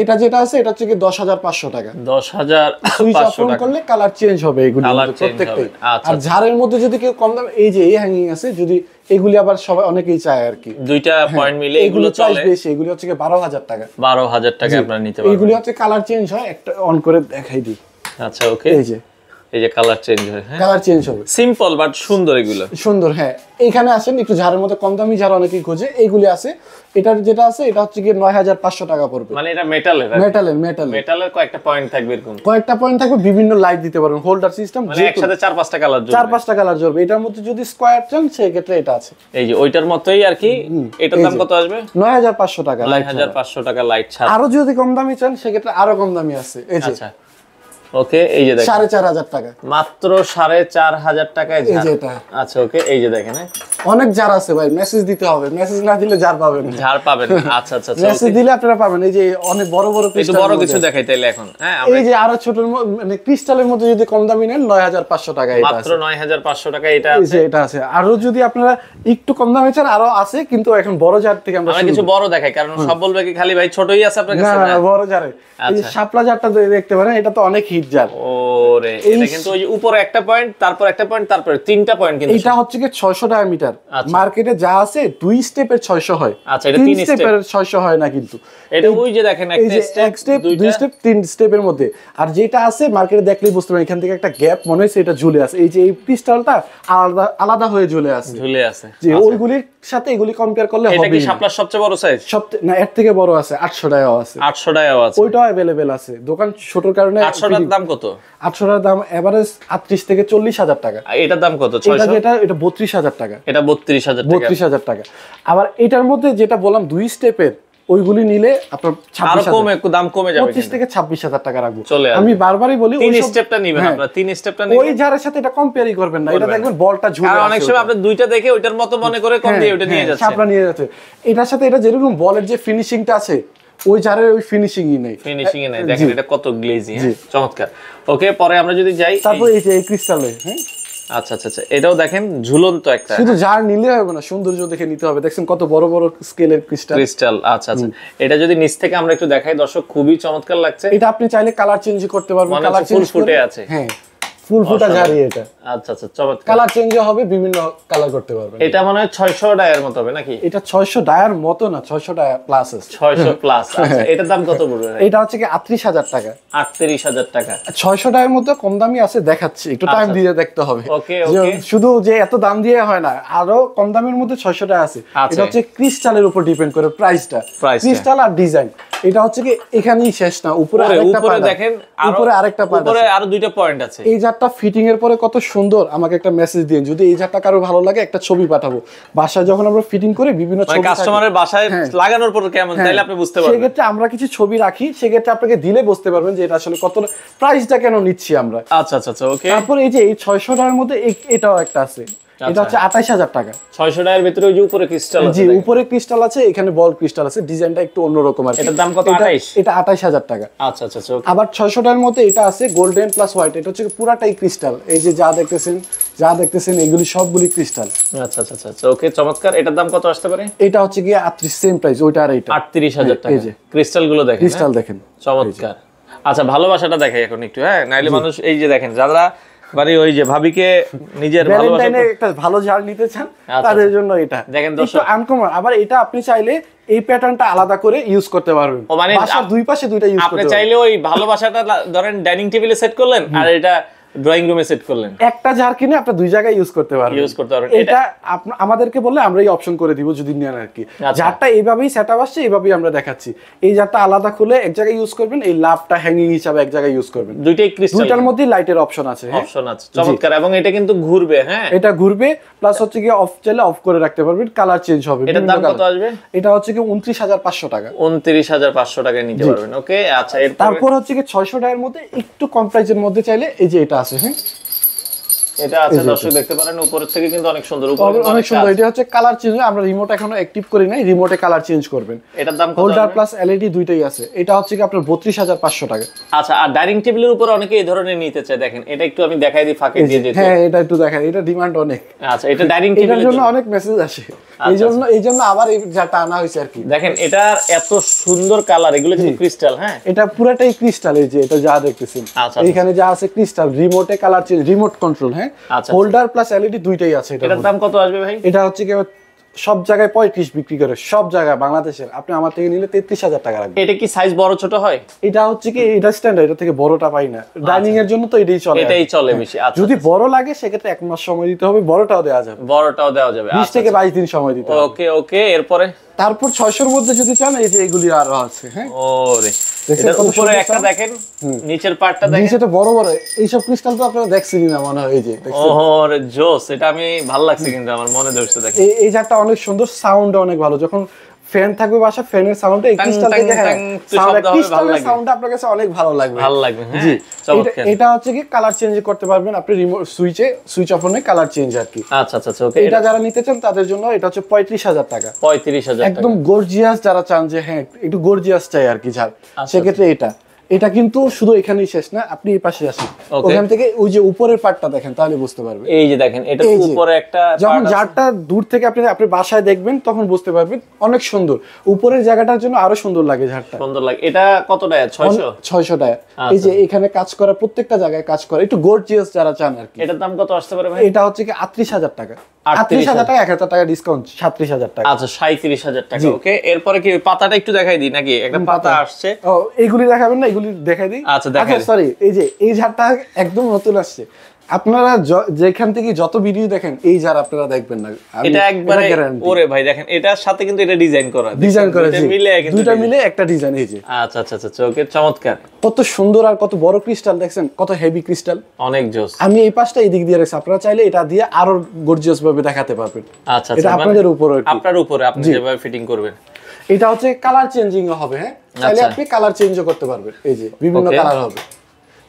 এটা যেটা আছে, এটা হচ্ছে কি 10500 টাকা। 10500 টাকা করলে কালার চেঞ্জ হবে এগুলো প্রত্যেকটাই। আর ঝাড়ের মধ্যে যদি কেউ কম দাম, এই যে এই হ্যাঙ্গিং আছে, যদি এগুলি আবার সবাই অনেকেই চায় আর কি। দুইটা পয়েন্ট মিলে এগুলো চলে বেশি। এগুলি হচ্ছে কি 12000 টাকা। 12000 টাকা আপনারা নিতে পারবেন। এগুলি হচ্ছে কালার চেঞ্জ হয়, একটা অন করে দেখাই দিই। আচ্ছা, ওকে, এই যে কালার চেঞ্জ হয়। হ্যাঁ, কালার চেঞ্জ হবে। সিম্পল বাট সুন্দর এগুলো, সুন্দর। হ্যাঁ, এখানে আসেন একটু ঝাড়ের মধ্যে কম দামি ঝাড় অনেকেই খোঁজে, এইগুলি আছে। এটার যেটা আছে, এটা হচ্ছে কি 9500 টাকা পড়বে। মানে এটা মেটালের কয়েকটা পয়েন্ট থাকবে, এরকম কয়েকটা পয়েন্ট থাকবে, বিভিন্ন লাইট দিতে পারবেন, হোল্ডার সিস্টেম, মানে একসাথে 4-5টা কালার জ্বলবে। 4-5টা কালার জ্বলবে। এটার মধ্যে যদি স্কয়ার চান, সেই ক্ষেত্রে এটা আছে। এই যে ওইটার মতোই আর কি। এটার দাম কত আসবে? 9500 টাকা। 9500 টাকা লাইট ছাড়া। আরো যদি কম দামি চান, সেক্ষেত্রে আরো কম দামি আছে। এই যে আচ্ছা, ওকে, এই যে দেখেন 4500 টাকা, মাত্র 4500 টাকায় এই যে এটা। আচ্ছা, ওকে, এই যে দেখেন। অনেক ঝাড় আছে ভাই, মেসেজ দিতে হবে, মেসেজ না দিলে ঝাড় পাবেন না। ঝাড় পাবেন। আচ্ছা আচ্ছা, মেসেজ দিলে আপনারা পাবেন। এই যে অনেক বড় বড় একটু বড় কিছু দেখাই তাইলে এখন। হ্যাঁ, এই যে আরো ছোট মানে ক্রিস্টালের মধ্যে যদি কম দামি নেন, 9500 টাকা। এটা মাত্র 9500 টাকা এটা আছে। এটা আছে। আরো যদি আপনারা একটু কম দামে চান, আরো আছে, কিন্তু এখন বড় ঝাড় থেকে আমরা কিছু বড় দেখাই, কারণ সব বলবে কি খালি ভাই ছোটই আছে আপনার কাছে। না, বড় ঝাড়ে এই যে শাপলা ঝাড়টা দেখতে পারেন, এটা তো অনেক হিট ঝাড়। ওরে, এটা কিন্তু ওই উপরে একটা পয়েন্ট, তারপর একটা পয়েন্ট, তারপর 3টা পয়েন্ট। কিন্তু এটা হচ্ছে কি 600 টাকা মিটার। মার্কেটে যা আছে 2 স্টেপের 600 হয়। আচ্ছা, এটা 3 স্টেপের 600 হয় না কিন্তু। এটা ওই যে দেখেন, একটা স্টেপ, 2 স্টেপ, 3 স্টেপের মধ্যে। আর যেটা আছে মার্কেটে দেখলেই বুঝতে পারবেন, এখান থেকে একটা গ্যাপ মনে হচ্ছে এটা ঝুলে আছে। এই যে এই ক্রিস্টালটা আলাদা হয়ে ঝুলে আছে। যে ওইগুলির সাথে এগুলি কম্পেয়ার করলে হবে। এটা কি শাপলার সবচেয়ে বড় সাইজ? না, এর থেকে বড় আছে, 800 টাকাও আছে। 800 টাকাও আছে। ওইটাও अवेलेबल আছে। দোকান ছোটর কারণে 800 টাকার দাম কত? 800 টাকার দাম এভারেজ 38 থেকে 40000 টাকা। এটার দাম কত? 600। এটা 32000 টাকা। এটা 32000 টাকা। 32000 টাকা। আবার এটার মধ্যে যেটা বললাম 2 স্টেপের, ওইগুলি নিলে আপনার 26000 একটু দাম কমে যাবে। 25 থেকে 26000 টাকা রাখবো। আমি বারবারই বলি 3 স্টেপটা নেবেন আপনারা, 3 স্টেপটা নেবেন। ওই যারের সাথে এটা কম্পেয়ারই করবেন না। এটা দেখবেন বলটা ঝুলে আছে। আর অনেক সময় আপনি দুইটা দেখে ওইটার মতো মনে করে কম দিয়ে ওটা নিয়ে যাচ্ছে। ছাপড়া নিয়ে যাচ্ছে। এটার সাথে এটা যেরকম বলের যে ফিনিশিংটা আছে, ওই জারের ওই ফিনিশিংই নেই। দেখেন এটা কত গ্লেজি। হ্যাঁ, চমৎকার। ওকে, পরে আমরা যদি যাই, তারপর এই যে এই ক্রিস্টালে। হ্যাঁ, আচ্ছা আচ্ছা আচ্ছা, এটাও দেখেন ঝুলন্ত একটা। শুধু জার নিলে হবে না, সৌন্দর্য দেখে নিতে হবে। দেখছেন কত বড় বড় স্কেলের ক্রিস্টাল। আচ্ছা আচ্ছা, এটা যদি নিচ থেকে আমরা একটু দেখাই দর্শক, খুবই চমৎকার লাগছে। এটা আপনি চাইলে কালার চেঞ্জ করতে পারবেন। কালার চেঞ্জ ফুটে আছে। হ্যাঁ, ফুল ফুটা ঝাড়ি এটা। আচ্ছা আচ্ছা, চমৎকার। কালার চেঞ্জ হবে, বিভিন্ন কালার করতে পারবেন। এটা মনে হয় 600 ডায়ার মতো হবে নাকি? এটা 600 ডায়ার মতো না, 600 ডায়ার প্লাস আছে। 600 প্লাস। আচ্ছা, এটার দাম কত পড়বে? এটা হচ্ছে কি 38000 টাকা। 38000 টাকা। 600 ডায়ার মধ্যে কম দামি আছে, দেখাচ্ছি, একটু টাইম দিয়ে দেখতে হবে। ওকে যে ওকে। শুধু যে এত দাম দিয়ে হয় না, আরো কম দামের মধ্যে 600 টাকা আছে। এটা হচ্ছে ক্রিস্টালের উপর ডিপেন্ড করে প্রাইসটা, ক্রিস্টাল আর ডিজাইন। এটা হচ্ছে কি এখানেই শেষ না, উপরে আরেকটা পার্ট দেখেন, উপরে আরেকটা পার্ট আছে, উপরে আরো দুইটা পয়েন্ট আছে। এই জারটা ফিটিং এর পরে কত সুন্দর, আমাকে একটা মেসেজ দিন, যদি এই জারটা কারো ভালো লাগে একটা ছবি পাঠাবো। বাসায় যখন আমরা ফিটিং করি বিভিন্ন ছবি কাস্টমারের বাসায় লাগানোর পর কেমন, তাইলে আপনি বুঝতে পারবেন। সেক্ষেত্রে আমরা কিছু ছবি রাখি, সেক্ষেত্রে আপনাকে দিলে বুঝতে পারবেন যে এটা আসলে কত, প্রাইসটা কেন নিচ্ছি আমরা। আচ্ছা আচ্ছা আচ্ছা, ওকে। তারপর এই যে এই 600 টাকার মধ্যে এটাও একটা আছে, এটা হচ্ছে 28000 টাকা। 600 টাকার ভিতরে ওই যে উপরে ক্রিস্টাল আছে। জি, উপরে ক্রিস্টাল আছে, এখানে বল ক্রিস্টাল আছে, ডিজাইনটা একটু অন্যরকম আর কি। এটার দাম কত? 28। এটা 28000 টাকা। আচ্ছা আচ্ছা আচ্ছা, আবার 600 টাকার মধ্যে এটা আছে গোল্ডেন প্লাস হোয়াইট, এটা হচ্ছে পুরাটাই ক্রিস্টাল। এই যে যা দেখতেছেন এগুলি সবগুলি ক্রিস্টাল। আচ্ছা আচ্ছা আচ্ছা, ওকে, চমৎকার। এটার দাম কত আসতে পারে? এটা হচ্ছে কি 38, সেম প্রাইস ওইটা আর এটা 38000 টাকা। এই যে ক্রিস্টাল গুলো দেখেন, ক্রিস্টাল দেখেন, চমৎকার। আচ্ছা, ভালোবাসাটা দেখাই এখন একটু, হ্যাঁ, নাইলে মানুষ এই যে দেখেন, যারা বাড়ি ওই যে ভাবিকে নিজের ভালোবাসা একটা ভালো ঝাড় নিতে চান তাদের জন্য এটা দেখেন দর্শক, আনকমন। আবার এটা আপনি চাইলে এই প্যাটার্নটা আলাদা করে ইউজ করতে পারবেন, মানে বাসার দুই পাশে দুইটা ইউজ করতে আপনি পারবেন। চাইলে ওই ভালোবাসাটা ধরেন ডাইনিং টেবিলে সেট করলেন, আর এটা ড্রয়িং রুমে সেট করলেন, একটা জার কিনে আপনি দুই জায়গায় ইউজ করতে পারবেন। এটা আমাদেরকে বললে আমরা এই অপশন করে দিব যদি নেন আর কি। জারটা এইভাবেই সেটআপ আসছে, এইভাবেই আমরা দেখাচ্ছি। এই জারটা আলাদা খুলে এক জায়গায় ইউজ করবেন, এই লাভটা হ্যাঙ্গিং হিসাবে এক জায়গায় ইউজ করবেন। দুইটাই ক্রিস্টাল, দুইটার মধ্যে লাইটের অপশন আছে, অপশন আছে, চমৎকার। এবং এটা কিন্তু ঘুরবে, হ্যাঁ, এটা ঘুরবে, প্লাস হচ্ছে কি অফ চাইলে অফ করে রাখতে পারবেন, কালার চেঞ্জ হবে। এটার দাম কত আসবে? এটা হচ্ছে কি 29500 টাকা। 29500 টাকায় নিতে পারবেন, ওকে। আচ্ছা, তারপর হচ্ছে কি 600 টাকার মধ্যে একটু কম প্রাইসের মধ্যে চাইলে এই যে এটা আছে, হ্যাঁ, এটা আছে, দর্শক দেখতে পারেন, উপরের থেকে কিন্তু অনেক সুন্দর, অনেক সুন্দর। এটা হচ্ছে কালার চেঞ্জ, আমরা রিমোট এখনো অ্যাক্টিভ করি নাই, রিমোটে কালার চেঞ্জ করবেন। এটার দাম কত? হোল্ডার প্লাস এলইডি দুইটাই আছে। এটা হচ্ছে কি আপনার 32500 টাকা। আচ্ছা, আর ডাইনিং টেবিলের উপর অনেকে এই ধরনের নিতে চায়, দেখেন এটা একটু আমি দেখাই দিই ফাঁকে দিয়ে দিতে। হ্যাঁ, এটা একটু দেখাই, এটা ডিমান্ড অনেক। আচ্ছা, এটা ডাইনিং টেবিলের জন্য অনেক মেসেজ আসে, এইজন্য আবার এই যেটা আনা হয়েছে আর কি। দেখেন এটার এত সুন্দর কালার, এগুলো কিন্তু ক্রিস্টাল, হ্যাঁ, এটা পুরাটাই ক্রিস্টাল। এই যে এটা যা দেখতেছেন, এখানে যা আছে ক্রিস্টাল, রিমোটে কালার চেঞ্জ, রিমোট কন্ট্রোল, হ্যাঁ, হোল্ডার প্লাস এলইডি দুইটাই আছে। এটার দাম কত আসবে ভাই? এটা হচ্ছে কি সব জায়গায় 35 বিক্রি করে, সব জায়গায় বাংলাদেশের। আপনি আমার থেকে নিলে 33000 টাকা রাখবেন। এটা কি সাইজ বড় ছোট হয়? এটা হচ্ছে কি এটা স্ট্যান্ডার্ড, এটা থেকে বড়টা পাই না। ডাইনিং এর জন্য তো এটাই চলে, এটাই চলে বেশি। আচ্ছা, যদি বড় লাগে সেক্ষেত্রে 1 মাস সময় দিতে হবে, বড়টাও দেওয়া যাবে, 20 থেকে 22 দিন সময় দিতে হবে। ওকে ওকে, এরপরে তারপর 600 এর মধ্যে যদি চান, এই যে এগুলি আরো আছে, হ্যাঁ। ওরে, এটার উপরে একটা দেখেন, নিচের পার্টটা দেখেন, নিচেটা বড় বড়। এইসব ক্রিস্টাল তো আপনারা দেখছেনই না মনে হয়, এই যে দেখছেন। ওরে জোস, এটা আমি ভালো লাগছে, কিন্তু আমার মনে ধরছে। দেখেন এই জারটা অনেক সুন্দর, সাউন্ড অনেক ভালো। যখন ফ্যান থাকবে বাসা, ফ্যানের সাউন্ডটা এই ক্রিস্টাল থেকে, হ্যাঁ, ক্রিস্টালের সাউন্ডটা আপনার কাছে অনেক ভালো লাগবে, হ্যাঁ, চমৎকার। এটা হচ্ছে কি কালার চেঞ্জ করতে পারবেন আপনি, রিমোট সুইচ অফ করে কালার চেঞ্জ আর কি। আচ্ছা আচ্ছা, ওকে। এটা যারা নিতে চান তাদের জন্য এটা হচ্ছে 35000 টাকা। 35000 টাকা, একদম গর্জিয়াস যারা চান, যে হ্যাঁ একটু গর্জিয়াস চাই আর কি ঝাড়, সেক্ষেত্রে এটা কিন্তু শুধু এখানেই শেষ না, আপনি এই পাশে আসেন, ওখান থেকে ওই যে উপরের পার্টটা দেখেন, তাহলে বুঝতে পারবেন। এই যে দেখেন, এটা উপরে একটা, যখন জারটা দূর থেকে আপনি বাসায় দেখবেন তখন বুঝতে পারবেন, অনেক সুন্দর। উপরের জায়গাটার জন্য আরো সুন্দর লাগে, ঝাড়টা সুন্দর লাগে। এটা কত টাকা? 600 টাকা। এই যে এখানে কাজ করা, প্রত্যেকটা জায়গায় কাজ করা, একটু গর্জিয়াস যারা চান আর কি। এটার দাম কত আসতে পারে ভাই? এটা হচ্ছে কি 38000 টাকা। 38000 টাকা, 1000 টাকা ডিসকাউন্ট, 37000 টাকা। আচ্ছা, 37000 টাকা, ওকে। এরপরে কি পাতাটা একটু দেখাই দিই নাকি? একটা পাতা আসছে। ও, এইগুলি দেখাবেন না? এগুলি দেখাই দিই। আচ্ছা, দেখাই। সরি, এই যে এই ঝাড়টা একদম নতুন আসছে। আপনারা যেখান থেকে যত ভিডিও দেখেন, এই ঝাড় আপনারা দেখবেন না, এটা একবারে। ওরে ভাই, দেখেন এটার সাথে কিন্তু এটা ডিজাইন করা, দুইটা মিলে একটা ডিজাইন। এই যে আচ্ছা আচ্ছা আচ্ছা, ওকে, চমৎকার। কত সুন্দর আর কত বড় ক্রিস্টাল দেখছেন, কত হেভি ক্রিস্টাল, অনেক জোস। আমি এই পাশটা এই দিক দিয়ে রাখছি, আপনারা চাইলে এটা দিয়ে আরো গর্জিয়াস ভাবে দেখাতে পারবেন। আচ্ছা, এটা আপনাদের উপরে, আপনার উপরে, আপনি যেভাবে ফিটিং করবেন। এটা হচ্ছে কালার চেঞ্জিং হবে, হ্যাঁ, চাইলে আপনি কালার চেঞ্জও করতে পারবেন। এই যে বিভিন্ন কালার হবে,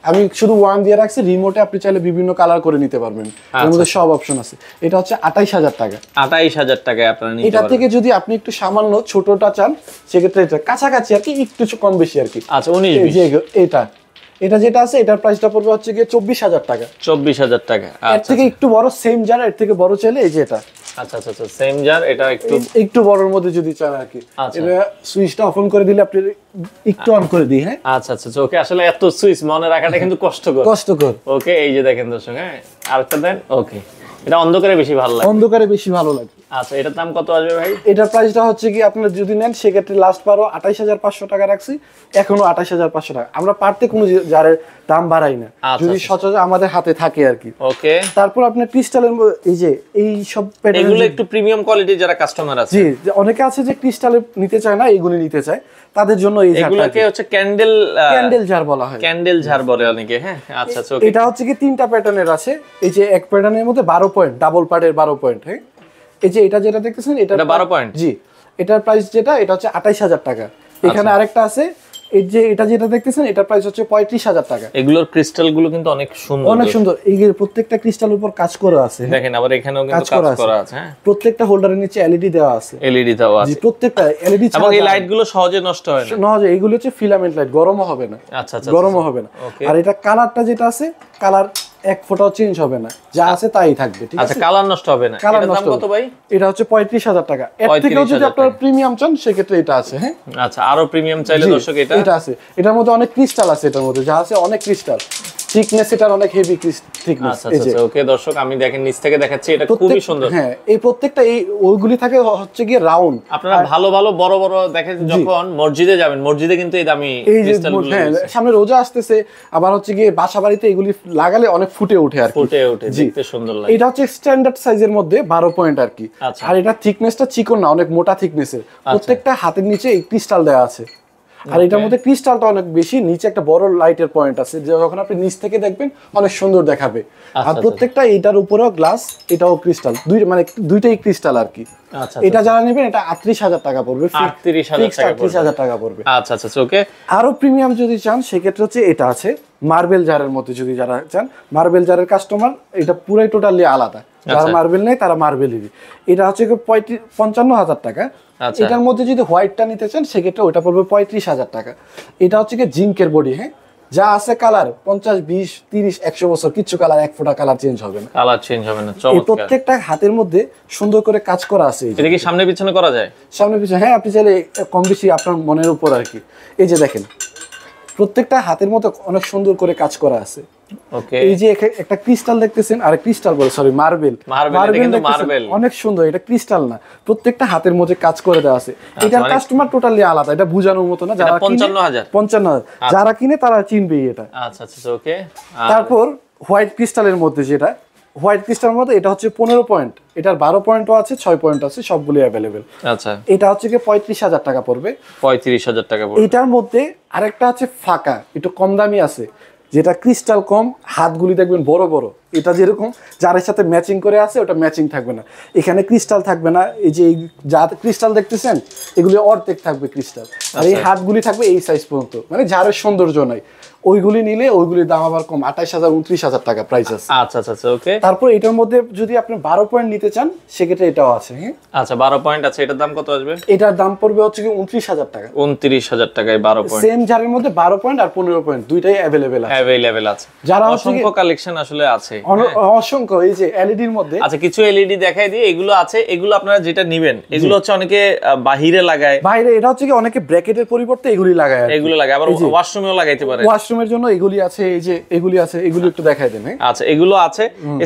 আমি শুধু ওয়ান দিয়ে রাখছি, রিমোটে আপনি চাইলে বিভিন্ন কালার করে নিতে পারবেন, এর মধ্যে সব অপশন আছে। এটা হচ্ছে 28000 টাকা। 28000 টাকায় আপনারা নিতে পারবেন। এটা থেকে যদি আপনি একটু সামান্য ছোটটা চান, সেক্ষেত্রে এটা কাছাকাছি আর কি, একটু কম বেশি আর কি। আচ্ছা, 19 এটা যেটা আছে, এটার প্রাইসটা পড়বে হচ্ছে গিয়ে 24000 টাকা। 24000 টাকা। এর থেকে একটু বড় সেম জার, এর থেকে বড় চাইলে এই যে এটা আচ্ছা আচ্ছা আচ্ছা, সেম জার, এটা একটু একটু বড়র মধ্যে যদি চান আর কি। আচ্ছা। এটা সুইচটা অফ অন করে দিলে আপনি একটু অন করে দিই, হ্যাঁ। আচ্ছা আচ্ছা, ওকে, আসলে এত সুইচ মনে রাখাটা কিন্তু কষ্টকর। কষ্টকর। ওকে, এই যে দেখেন দর্শক, হ্যাঁ আরেকটা দেন। ওকে, এটা অন্ধকারে বেশি ভালো লাগে। অন্ধকারে বেশি ভালো লাগে। আচ্ছা, এটার দাম কত আসবে ভাই? এটার প্রাইসটা হচ্ছে কি আপনারা যদি নেন সেক্ষেত্রে লাস্ট বারো 28,500 টাকা রাখছি, এখনো 28,500 টাকা। আমরা পারতে কোনো জারের দাম বাড়াই না, যদি সচরাচর আমাদের হাতে থাকে আর কি। ওকে, তারপর আপনার ক্রিস্টালের এই যে এই সব এগুলো একটু প্রিমিয়াম কোয়ালিটির যারা কাস্টমার আছে, জি, অনেকে আছে যে ক্রিস্টালের নিতে চায় না, এইগুলি নিতে চায়, তাদের জন্য এই এগুলোকে হচ্ছে ক্যান্ডেল জার বলা হয়। ক্যান্ডেল জার বলে অনেকে, হ্যাঁ। আচ্ছা আচ্ছা, ওকে, এটা হচ্ছে কি তিনটা প্যাটার্নের আছে। এই যে এক প্যাটার্নের মধ্যে 12 পয়েন্ট, ডাবল পার্টের 12 পয়েন্ট, হ্যাঁ। এই যে এটা যেটা দেখতেছেন এটা 12 পয়েন্ট, জি, এটার প্রাইস যেটা এটা হচ্ছে 28,000 টাকা। এখানে আরেকটা আছে, এই যে এটা যেটা দেখতেছেন এটার প্রাইস হচ্ছে 35,000 টাকা। এগুলোর ক্রিস্টাল গুলো কিন্তু অনেক সুন্দর, অনেক সুন্দর। এই যে প্রত্যেকটা ক্রিস্টালের উপর কাজ করা আছে, দেখেন, আবার এখানেও কিন্তু কাজ করা আছে, হ্যাঁ। প্রত্যেকটা হোল্ডারের নিচে এলইডি দেওয়া আছে, এলইডি দেওয়া আছে, প্রত্যেকটা এলইডি। এবং এই লাইট গুলো সহজে নষ্ট হয় না। নজে এগুলো হচ্ছে ফিলামেন্ট লাইট, গরমও হবে না। আচ্ছা আচ্ছা, গরমও হবে না। আর এটা কালারটা যেটা আছে, কালার এক ফোঁটাও চেঞ্জ হবে না, যা আছে তাই থাকবে, ঠিক আছে। আচ্ছা, কালার নষ্ট হবে না। কালার এটার দাম নষ্ট কত ভাই? এটা হচ্ছে 35,000 টাকা। এর থেকেও যদি আপনারা প্রিমিয়াম চান সেক্ষেত্রে এটা আছে, হ্যাঁ। আচ্ছা, আরো প্রিমিয়াম চাইলে দর্শক এটা আছে। এটার মধ্যে অনেক ক্রিস্টাল আছে, এটার মধ্যে যা আছে অনেক ক্রিস্টাল, থিকনেস এটার অনেক হেভি থিকনেস। আচ্ছা আচ্ছা, ওকে দর্শক, আমি দেখেন নিচ থেকে দেখাচ্ছি, এটা খুবই সুন্দর। হ্যাঁ, এই প্রত্যেকটা এই ওইগুলি থাকে হচ্ছে গিয়ে রাউন্ড। আপনারা ভালো ভালো বড় বড় দেখেন যখন মসজিদে যাবেন, মসজিদে কিন্তু এই দামি ক্রিস্টালগুলো, হ্যাঁ, সামনে রোজা আসতেছে, আবার হচ্ছে গিয়ে বাসা বাড়িতে এগুলি লাগালে অনেক ফুটে ওঠে আর কি, ফুটে ওঠে, দেখতে সুন্দর লাগে। এটা হচ্ছে স্ট্যান্ডার্ড সাইজের মধ্যে 12 পয়েন্ট আর কি। আর এটা থিকনেসটা চিকন না, অনেক মোটা থিকনেসের। প্রত্যেকটা হাতের নিচে এই ক্রিস্টাল দেওয়া আছে। আর এটার মধ্যে ক্রিস্টালটা অনেক বেশি, নিচে একটা বড় লাইটের পয়েন্ট আছে, যে যখন আপনি নিচ থেকে দেখবেন অনেক সুন্দর দেখাবে। আর প্রত্যেকটা এটার উপরেও গ্লাস, এটাও ক্রিস্টাল, মানে দুইটাই ক্রিস্টাল আর কি। এটা যারা নেবেন এটা 38,000 টাকা পড়বে, 38,000 টাকা পড়বে। আচ্ছা আচ্ছা, ওকে। আরো প্রিমিয়াম যদি চান সেক্ষেত্রে হচ্ছে এটা আছে মার্বেল জারের মধ্যে, যদি যারা চান মার্বেল জারের কাস্টমার, এটা পুরাই টোটালি আলাদা। যারা মার্বেল নেই তারা মার্বেলেরই। এটা হচ্ছে 55,000 টাকা। এটার মধ্যে যদি হোয়াইটটা নিতে চান সেক্ষেত্রে ওটা পড়বে 35,000 টাকা। এটা হচ্ছে কি জিঙ্কের বডি, হ্যাঁ, যা আছে কালার 50, 20, 30, 100 বছর কিচ্ছু কালার, এক ফোঁটা কালার চেঞ্জ হবে না, কালার চেঞ্জ হবে না। এই প্রত্যেকটা হাতের মধ্যে সুন্দর করে কাজ করা আছে। এটা কি সামনে পিছনে করা যায়? সামনে পিছনে, হ্যাঁ, আপনি চাইলে কম বেশি আপনার মনের উপর আর কি। এই যে দেখেন প্রত্যেকটা হাতের মতো অনেক সুন্দর করে কাজ করা আছে। ওকে, এই যে একটা ক্রিস্টাল দেখতেছেন, আর ক্রিস্টাল বলে সরি মার্বেল, মার্বেল অনেক সুন্দর। এটা ক্রিস্টাল না, প্রত্যেকটা হাতের মধ্যে কাজ করে দেওয়া আছে। এটার কাস্টমার টোটালি আলাদা, এটা বোঝানোর মতো না। যারা 55,000 যারা কিনে তারা চিনবেই এটা। আচ্ছা আচ্ছা, ওকে। তারপর হোয়াইট ক্রিস্টালের মধ্যে যেটা হোয়াইট ক্রিস্টালের মধ্যে এটা হচ্ছে 15 পয়েন্ট, এটার 12 পয়েন্টও আছে, 6 পয়েন্ট আছে, সবগুলো অ্যাভেলেবেল। আচ্ছা, এটা হচ্ছে কি 35,000 টাকা পড়বে। 35,000 টাকা পড়বে। এটার মধ্যে আরেকটা আছে ফাঁকা, একটু কম দামি আছে, যেটা ক্রিস্টাল কম, হাতগুলি দেখবেন বড় বড়। এটা যেরকম যারের সাথে ম্যাচিং করে আছে ওটা ম্যাচিং থাকবে না, এখানে ক্রিস্টাল থাকবে না। এই যে যা ক্রিস্টাল দেখতেছেন এগুলি অর্ধেক থাকবে ক্রিস্টাল, আর এই হাতগুলি থাকবে এই সাইজ পর্যন্ত, মানে যারের সৌন্দর্য নাই। ওইগুলি নিলে ওইগুলির দাম আবার কম, 28,000, 29,000 টাকা প্রাইস আছে। আচ্ছা আচ্ছা, ওকে। তারপর এটার মধ্যে যদি আপনি 12 পয়েন্ট নিতে চান সেক্ষেত্রে এটাও আছে, হ্যাঁ। আচ্ছা, 12 পয়েন্ট আছে, এটার দাম কত আসবে? এটার দাম পড়বে হচ্ছে কি 29,000 টাকা। 29,000 টাকায় 12 পয়েন্ট। সেম জারের মধ্যে 12 পয়েন্ট আর 15 পয়েন্ট দুইটাই অ্যাভেলেবেল আছে। যারা অসংখ্য কালেকশন আসলে আছে, অসংখ্য। এই যে এলইডির মধ্যে আচ্ছা, কিছু এলইডি দেখাই দিই, এগুলো আছে। এগুলো আপনারা যেটা নেবেন, এগুলো হচ্ছে অনেকে বাহিরে লাগায়, বাইরে। এটা হচ্ছে কি অনেকে ব্র্যাকেটের পরিবর্তে এগুলি লাগায়, এগুলো লাগায়, আবার ওয়াশরুমেও লাগাইতে পারে। ওয়াশরুমের জন্য এগুলি আছে, এই যে এগুলি আছে, এগুলো একটু দেখাই দেন। আচ্ছা, এগুলো আছে,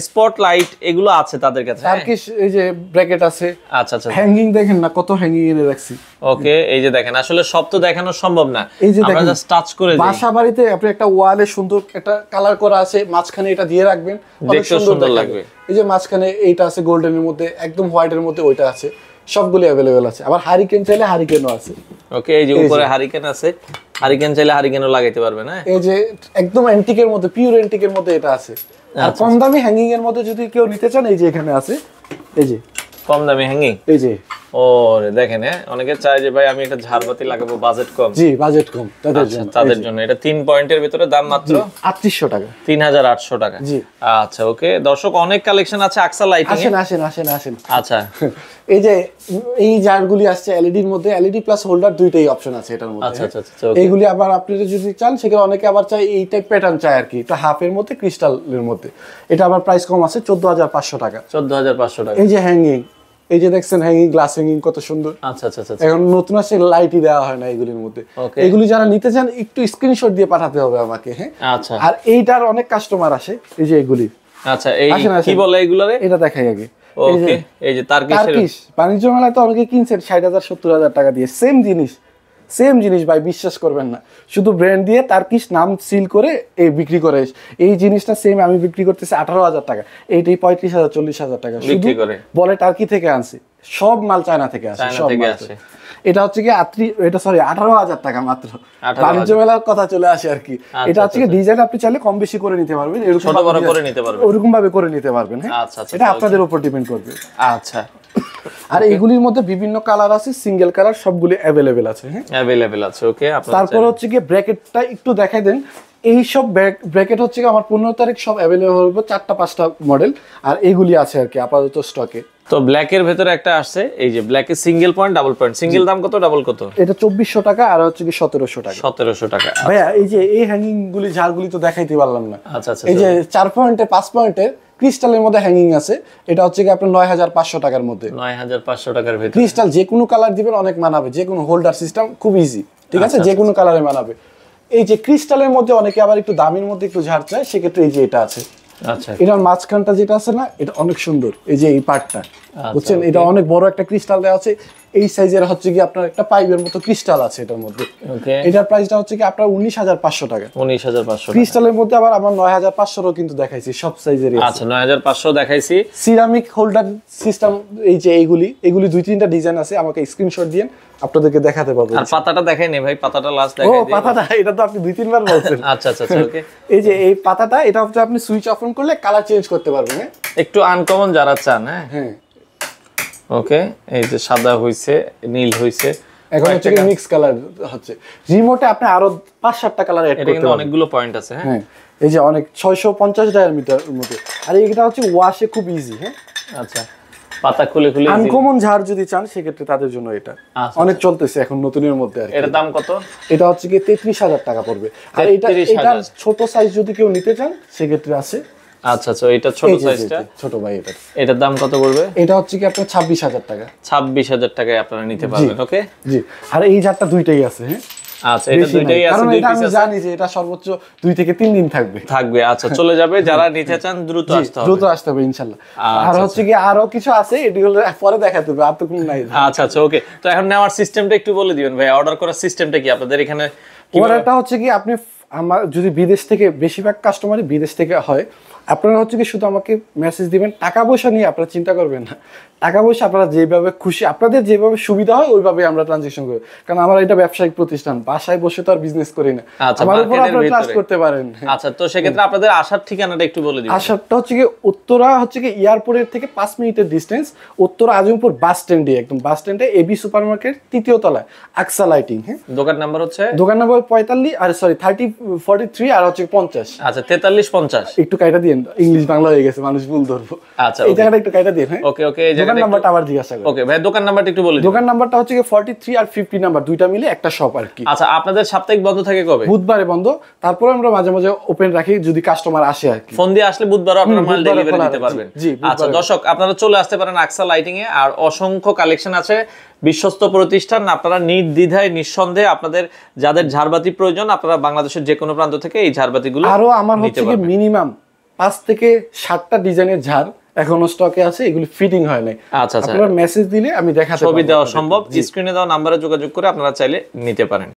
স্পটলাইট এগুলো আছে তাদের কাছে। টার্কিশ এই যে ব্র্যাকেট আছে। আচ্ছা আচ্ছা, হ্যাঙ্গিং দেখেন না কত হ্যাঙ্গিং এনে রাখছি। ওকে, এই যে দেখেন, আসলে সব তো দেখানো সম্ভব না, এই যে আমরা জাস্ট টাচ করে দিই। বাসা বাড়িতে আপনি একটা ওয়ালে সুন্দর একটা কালার করা আছে, মাঝখানে এটা দিয়ে রাখবেন, অনেক সুন্দর লাগবে। এই যে মাঝখানে এইটা আছে গোল্ডেনের মধ্যে, একদম হোয়াইটের মধ্যে ওইটা আছে, সবগুলো অ্যাভেলেবেল আছে। আবার হারিকেন চাইলে হারিকেনও আছে। ওকে, এই যে উপরে হারিকেন আছে, হারিকেন চাইলে হারিকেনও লাগাইতে পারবেন। হ্যাঁ, এই যে একদম অ্যান্টিকের মধ্যে, পিওর অ্যান্টিকের মধ্যে এটা আছে। আর কম দামি হ্যাঙ্গিং এর মধ্যে যদি কেউ নিতে চান, এই যে এখানে আছে, এই যে কম দামি হ্যাঙ্গিং। এই যে ওরে দেখেন, হ্যাঁ, অনেকে চায় যে ভাই আমি একটা ঝাড়বাতি লাগাবো, বাজেট কম। জি, বাজেট কম তাদের জন্য এটা 3 পয়েন্টের ভিতরে, দাম মাত্র 3800 টাকা, 3,800 টাকা। জি, আচ্ছা, ওকে দর্শক, অনেক কালেকশন আছে আকসা লাইটিং এ। আসেন। আচ্ছা, এই যে এই জারগুলি আসছে এলইডির মধ্যে, এলইডি প্লাস হোল্ডার দুইটাই অপশন আছে এটার মধ্যে। আচ্ছা আচ্ছা, এইগুলি আবার আপনারা যদি চান সেখানে অনেকে আবার চায় এই টাইপ প্যাটার্ন চায় আর কি, এটা হাফের মধ্যে ক্রিস্টালের মধ্যে। এটা আবার প্রাইস কম আছে, 14,500 টাকা। 14,500 টাকা। এই যে হ্যাঙ্গিং, এই যে দেখছেন হ্যাঙ্গিং, গ্লাস হ্যাঙ্গিং কত সুন্দর। আচ্ছা আচ্ছা আচ্ছা এখন নতুন আসে লাইটই দেওয়া হয় না এগুলির মধ্যে। Okay. এগুলি যারা নিতে চান একটু স্ক্রিনশট দিয়ে পাঠাতে হবে আমাকে, হ্যাঁ। আচ্ছা আর এইটার অনেক কাস্টমার আসে, এই যে এগুলি আচ্ছা এই আসেন, কি আসেন। বলে এগুলারে? এটা দেখাই আগে। এই যে ওকে এই যে তার্কিশের টার্কিশ বাণিজ্য মেলায় তো অনেকে কিনছেন 60,000 70,000 টাকা দিয়ে, সেম জিনিস ভাই, বিশ্বাস করবেন না। শুধু ব্র্যান্ড দিয়ে টার্কিশ নাম সিল করে এই বিক্রি করে। এই জিনিসটা সেম আমি বিক্রি করতেছি 18,000 টাকা, এইটাই 35,000 40,000 টাকা শুধু বিক্রি করে। বলে টার্কি থেকে আনছি, সব মাল চায়না থেকে আসে, চায়না সব থেকে মাল। আসে। এটা হচ্ছে কি এটা সরি 18,000 টাকা মাত্র। 18,000 বাণিজ্য মেলার কথা চলে আসে আর কি। আচ্ছা, এটা হচ্ছে ডিজাইন আপনি চাইলে কম বেশি করে নিতে পারবেন, এরকম ছোট বড় করে নিতে পারবেন। ওরকম ভাবে করে নিতে পারবেন, হ্যাঁ। আচ্ছা, আচ্ছা, এটা আপনাদের উপর ডিপেন্ড করবে। আচ্ছা আর এগুলির মধ্যে বিভিন্ন কালার আছে, সিঙ্গেল কালার, সবগুলি অ্যাভেলেবেল আছে, হ্যাঁ। अवेलेबल আছে। ওকে আপনারা তারপর হচ্ছে কি ব্র্যাকেটটা একটু দেখাই দেন। এই সব ব্র্যাকেট হচ্ছে কি আমার 15 তারিখ সব অ্যাভেলেবল হবে, 4টা-5টা মডেল, আর এইগুলি আছে আর কি আপাতত স্টকে। তো ব্ল্যাক এর ভিতরে একটা আসছে, এই যে ব্ল্যাক এর single point double point, single দাম কত, ডাবল কত? এটা 2400 টাকা, আর হচ্ছে কি 1700 টাকা। 1700 টাকা। ভাইয়া এই যে এই হ্যাঙ্গিং গুলি ঝাড়গুলি তো দেখাইতে পারলাম না। আচ্ছা আচ্ছা এই যে 4 পয়েন্টে 5 পয়েন্টের ক্রিস্টালের মধ্যে হ্যাঙ্গিং আছে, এটা হচ্ছে কি আপনার 9500 টাকার মধ্যে। 9500 টাকার ভিতরে ক্রিস্টাল যে কোনো কালার দিবেন অনেক মানাবে, যে কোনো হোল্ডার সিস্টেম খুব ইজি, ঠিক আছে, যে কোনো কালারে মানাবে। এই যে ক্রিস্টালের মধ্যে অনেকে আবার একটু দামের মধ্যে একটু ঝাড় চায়, সেক্ষেত্রে এই যে এটা আছে। আচ্ছা এটার মাঝখানটা যেটা আছে না, এটা অনেক সুন্দর, এই যে এই পার্টটা বুঝছেন, এটা অনেক বড় একটা ক্রিস্টাল দেওয়া আছে। এই সাইজের হচ্ছে কি আপনার একটা পাইপের মতো ক্রিস্টাল আছে এটার মধ্যে। ওকে এটার প্রাইসটা হচ্ছে কি আপনার 19,500 টাকা। 19,500 টাকা। ক্রিস্টালের মধ্যে আবার আমার 9,500 কিন্তু দেখাইছি, সব সাইজেরই আছে। আচ্ছা 9500 দেখাইছি। সিরামিক হোল্ডার সিস্টেম, এই যে এইগুলি 2-3টা ডিজাইন আছে, আমাকে স্ক্রিনশট দিন, আপনাদেরকে দেখাতে পারবো। আর পাতাটা দেখাই নে ভাই, পাতাটা লাস্ট ও দেখাই দিই। পাতাটা, এটা তো আপনি 2-3 বার বলছেন। আচ্ছা আচ্ছা আচ্ছা ওকে। এই যে এই পাতাটা, এটা হচ্ছে আপনি সুইচ অফ অন করলে কালার চেঞ্জ করতে পারবেন, হ্যাঁ। একটু আনকমন যারা চান, হ্যাঁ হ্যাঁ ওকে। এই যে সাদা হইছে, নীল হইছে, এখন হচ্ছে কি মিক্স কালার হচ্ছে। রিমোটে আপনি আরো 5-7টা কালার এড এটা করতে কিন্তু পারবেন। অনেকগুলো পয়েন্ট আছে, হ্যাঁ হ্যাঁ এই যে অনেক 650 ডায়ামিটার মধ্যে, আর এটা হচ্ছে ওয়াশে খুব ইজি, হ্যাঁ। আচ্ছা পাতা খুলে খুলে আনকমন ঝাড় যদি চান সেক্ষেত্রে তাদের জন্য এটা আচ্ছা, অনেক চলতেছে এখন নতুনের মধ্যে আর কি। এটার দাম কত? এটা হচ্ছে কি 33,000 টাকা পড়বে। আর এটা 33,000 এটার ছোট সাইজ যদি কেউ নিতে চান সেক্ষেত্রে আছে। আচ্ছা আচ্ছা এটা ছোট এই যে, সাইজটা, ছোট ভাই এটা, এটার দাম কত পড়বে? এটা হচ্ছে কি আপনার 26,000 টাকা। 26,000 টাকায় আপনারা নিতে পারবেন। ওকে জি, আর এই ঝাড়টা দুইটাই আছে, হ্যাঁ। আচ্ছা এটা বেশি দুইটাই নাই, আছে, কারণ দুই এটা পিস আমি আছে, জানি যে এটা সর্বোচ্চ 2 থেকে 3 দিন থাকবে। থাকবে। আচ্ছা চলে যাবে, যারা নিতে চান দ্রুত জি, আসতে হবে। দ্রুত আসতে হবে ইনশাআল্লাহ। আচ্ছা, আর হচ্ছে কি আরো কিছু আছে, এগুলো পরে দেখাতে হবে, আর তো কোনো নাই। আচ্ছা আচ্ছা ওকে। তো এখন নেওয়ার সিস্টেমটা একটু বলে দিবেন ভাই, অর্ডার করার সিস্টেমটা কি আপনাদের এখানে? অর্ডারটা হচ্ছে কি আপনি আমার যদি বিদেশ থেকে, বেশিরভাগ কাস্টমারই বিদেশ থেকে হয়, আপনারা হচ্ছে কি শুধু আমাকে মেসেজ দিবেন, টাকা পয়সা নিয়ে আপনারা চিন্তা করবেন না। টাকা পয়সা আপনারা যেভাবে খুশি, আপনাদের যেভাবে সুবিধা হয় ওইভাবে আমরা ট্রানজেকশন করি, কারণ আমরা এটা ব্যবসায়িক প্রতিষ্ঠান, বাসায় বসে তো আর বিজনেস করি না। আচ্ছা, আমার উপর মার্কেটের আপনারা ট্রাস্ট ভিতরে। করতে পারেন। আচ্ছা তো সেক্ষেত্রে আপনাদের আসার ঠিকানাটা একটু বলে দিবেন। আসারটা হচ্ছে কি উত্তরা হচ্ছে কি এয়ারপোর্টের থেকে 5 মিনিটের ডিস্টেন্স, উত্তরা আজিমপুর বাস স্ট্যান্ডে, একদম বাস স্ট্যান্ডে এবি সুপার মার্কেট 3য় তলায়, আকসা লাইটিং, হ্যাঁ। দোকান নাম্বার হচ্ছে, দোকান নাম্বার 3043 আর হচ্ছে 50। আচ্ছা 4350। একটু কাইটা দিন, ইংলিশ বাংলা হয়ে গেছে, মানুষ ভুল ধরবো। আচ্ছা এই জায়গাটা একটু কাইটা দিন, হ্যাঁ। ওকে ওকে এই দোকান জায়গাটা নাম্বারটা আবার জিজ্ঞাসা করেন। ওকে ভাই দোকান নাম্বারটা একটু বলে দিন। দোকান নাম্বারটা হচ্ছে কি 43 আর 50 নাম্বার, দুইটা মিলে একটা শপ আর কি। আচ্ছা আপনাদের সাপ্তাহিক বন্ধ থাকে কবে? বুধবারে বন্ধ, তারপরে আমরা মাঝে মাঝে ওপেন রাখি যদি কাস্টমার আসে আর কি। ফোন দিয়ে আসলে বুধবারও আপনারা মাল বুধবারে ডেলিভারি খোলা দিতে আছে। পারবেন। জি, বুধবারে। আচ্ছা দর্শক আপনারা চলে আসতে পারেন আকসা লাইটিং এ, আর অসংখ্য কালেকশন আছে, বিশ্বস্ত প্রতিষ্ঠান। আপনারা নির্দ্বিধায় নিঃসন্দেহে আপনাদের যাদের ঝাড়বাতি প্রয়োজন, আপনারা বাংলাদেশের যে কোনো প্রান্ত থেকে এই ঝাড়বাতিগুলো আরো আমার নিতে হচ্ছে কি পারবেন। মিনিমাম 5 থেকে 7টা ডিজাইনের ঝাড় এখনো স্টকে আছে, এগুলি ফিটিং হয় নাই। আচ্ছা আচ্ছা আপনারা মেসেজ দিলে আমি দেখাতে ছবি পারবো দেওয়া আপনাদেরকে। সম্ভব, জি। স্ক্রিনে দেওয়া নাম্বারে যোগাযোগ করে আপনারা চাইলে নিতে পারেন।